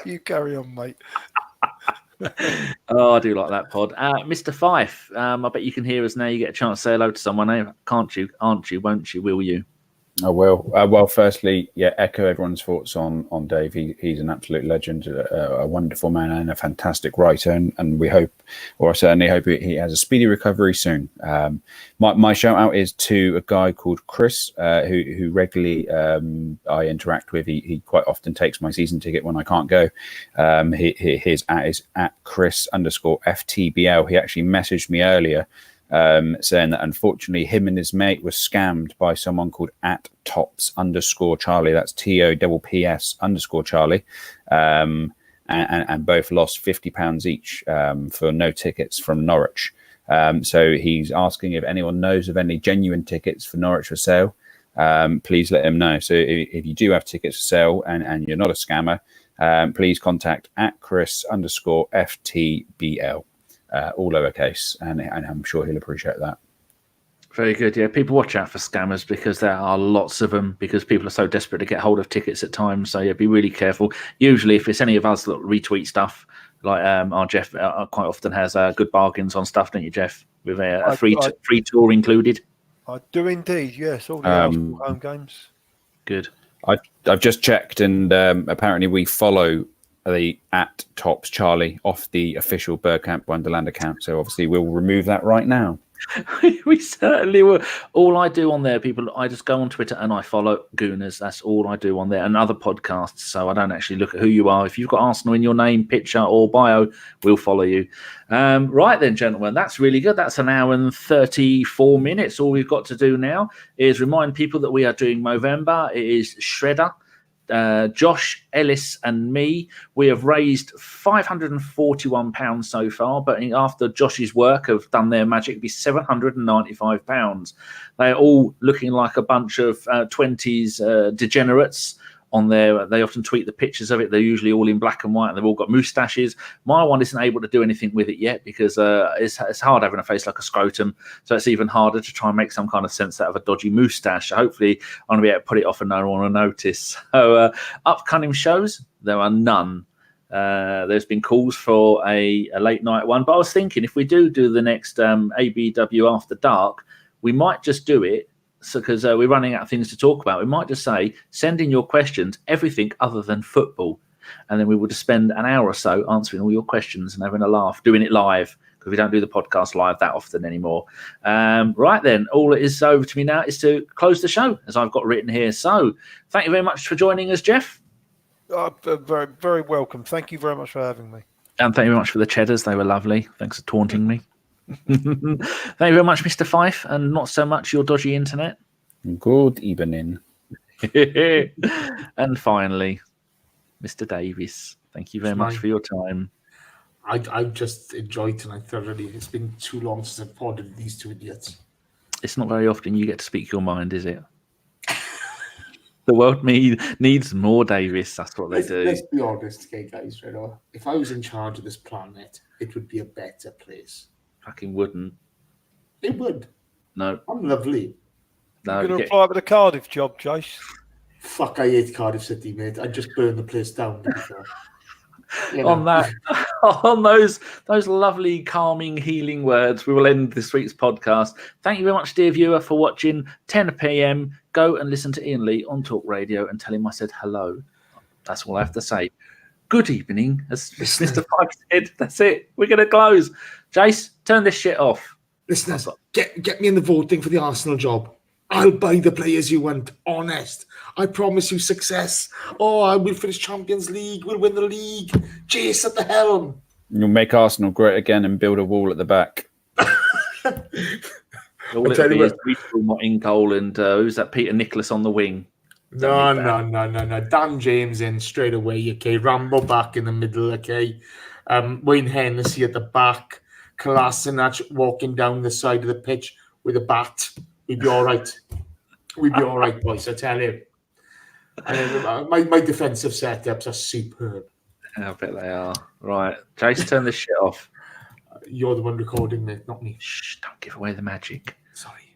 you carry on, mate. Oh, I do like that pod. Mr. Fyfe, I bet you can hear us now. You get a chance to say hello to someone, can't you? Aren't you? Won't you? Will you? I will. Well, firstly, echo everyone's thoughts on Dave. He's an absolute legend, a wonderful man and a fantastic writer. And we hope, or I certainly hope he has a speedy recovery soon. My shout out is to a guy called Chris, who regularly I interact with. He quite often takes my season ticket when I can't go. His is at Chris_FTBL. He actually messaged me earlier saying that unfortunately him and his mate were scammed by someone called @tops_Charlie. That's TOPPS_Charlie. And both lost £50 each for no tickets from Norwich. So he's asking if anyone knows of any genuine tickets for Norwich for sale. Please let him know. So if you do have tickets for sale and you're not a scammer, please contact @Chris_FTBL. All lowercase, and I'm sure he'll appreciate that. Very good. Yeah, people watch out for scammers because there are lots of them because people are so desperate to get hold of tickets at times. So yeah, be really careful. Usually, if it's any of us that retweet stuff, like our Geoff quite often has good bargains on stuff, don't you, Geoff? With a free tour included. I do indeed. Yes, all the Arsenal home games. Good. I've just checked, and apparently we follow the @TopsCharlie off the official Bergkamp Wonderland account. So obviously we'll remove that right now. We certainly will. All I do on there, people, I just go on Twitter and I follow Gooners. That's all I do on there, and other podcasts. So I don't actually look at who you are. If you've got Arsenal in your name, picture, or bio, we'll follow you. Right then, gentlemen, that's really good. That's an hour and 34 minutes. All we've got to do now is remind people that we are doing Movember. It is Shredder. Josh, Ellis and me, we have raised £541 so far, but after Josh's work have done their magic, it'd be £795. They're all looking like a bunch of 20s degenerates on there. They often tweet the pictures of it. They're usually all in black and white, and they've all got moustaches. My one isn't able to do anything with it yet because it's hard having a face like a scrotum, so it's even harder to try and make some kind of sense out of a dodgy moustache. Hopefully I'm going to be able to put it off and no one will notice. So upcoming shows, there are none. There's been calls for a late night one, but I was thinking if we do the next ABW After Dark, we might just do it. So, because we're running out of things to talk about, we might just say, send in your questions, everything other than football. And then we will just spend an hour or so answering all your questions and having a laugh, doing it live, because we don't do the podcast live that often anymore. Right then, all it is over to me now is to close the show, as I've got written here. So thank you very much for joining us, Geoff. Very, very welcome. Thank you very much for having me. And thank you very much for the cheddars. They were lovely. Thanks for taunting me. Thank you very much, Mr. Fyfe, and not so much your dodgy internet. Good evening. And finally, Mr. Davies, thank you very much for your time. I just enjoyed tonight thoroughly. It's been too long since I've podded with these two idiots. It's not very often you get to speak your mind, is it? The world needs more Davies. That's what they do. Let's be honest, okay, guys. Right now, if I was in charge of this planet, it would be a better place. Fucking wouldn't. It would. No. I'm lovely. No, you're going to apply for the Cardiff job, Jace. Fuck, I hate Cardiff City, mate. I just burned the place down. On those lovely, calming, healing words, we will end this week's podcast. Thank you very much, dear viewer, for watching 10 p.m. Go and listen to Ian Lee on Talk Radio and tell him I said hello. That's all I have to say. Good evening, as Mr. Fyfe said. That's it. We're going to close. Jace, turn this shit off. Listeners, get me in the voting for the Arsenal job. I'll buy the players you want. Honest. I promise you success. Oh, I will finish Champions League. We'll win the league. Jace at the helm. You'll make Arsenal great again and build a wall at the back. All it'll be is not in goal and who's that? Peter Nicholas on the wing. No. Dan James in straight away, okay. Rambo back in the middle, okay. Wayne Hennessy at the back. Kolasinac walking down the side of the pitch with a bat. We'd be all right. We'd be all right, boys, I tell you. And my defensive setups are superb. I bet they are. Right. Jace, turn this shit off. You're the one recording, mate, not me. Shh, don't give away the magic. Sorry.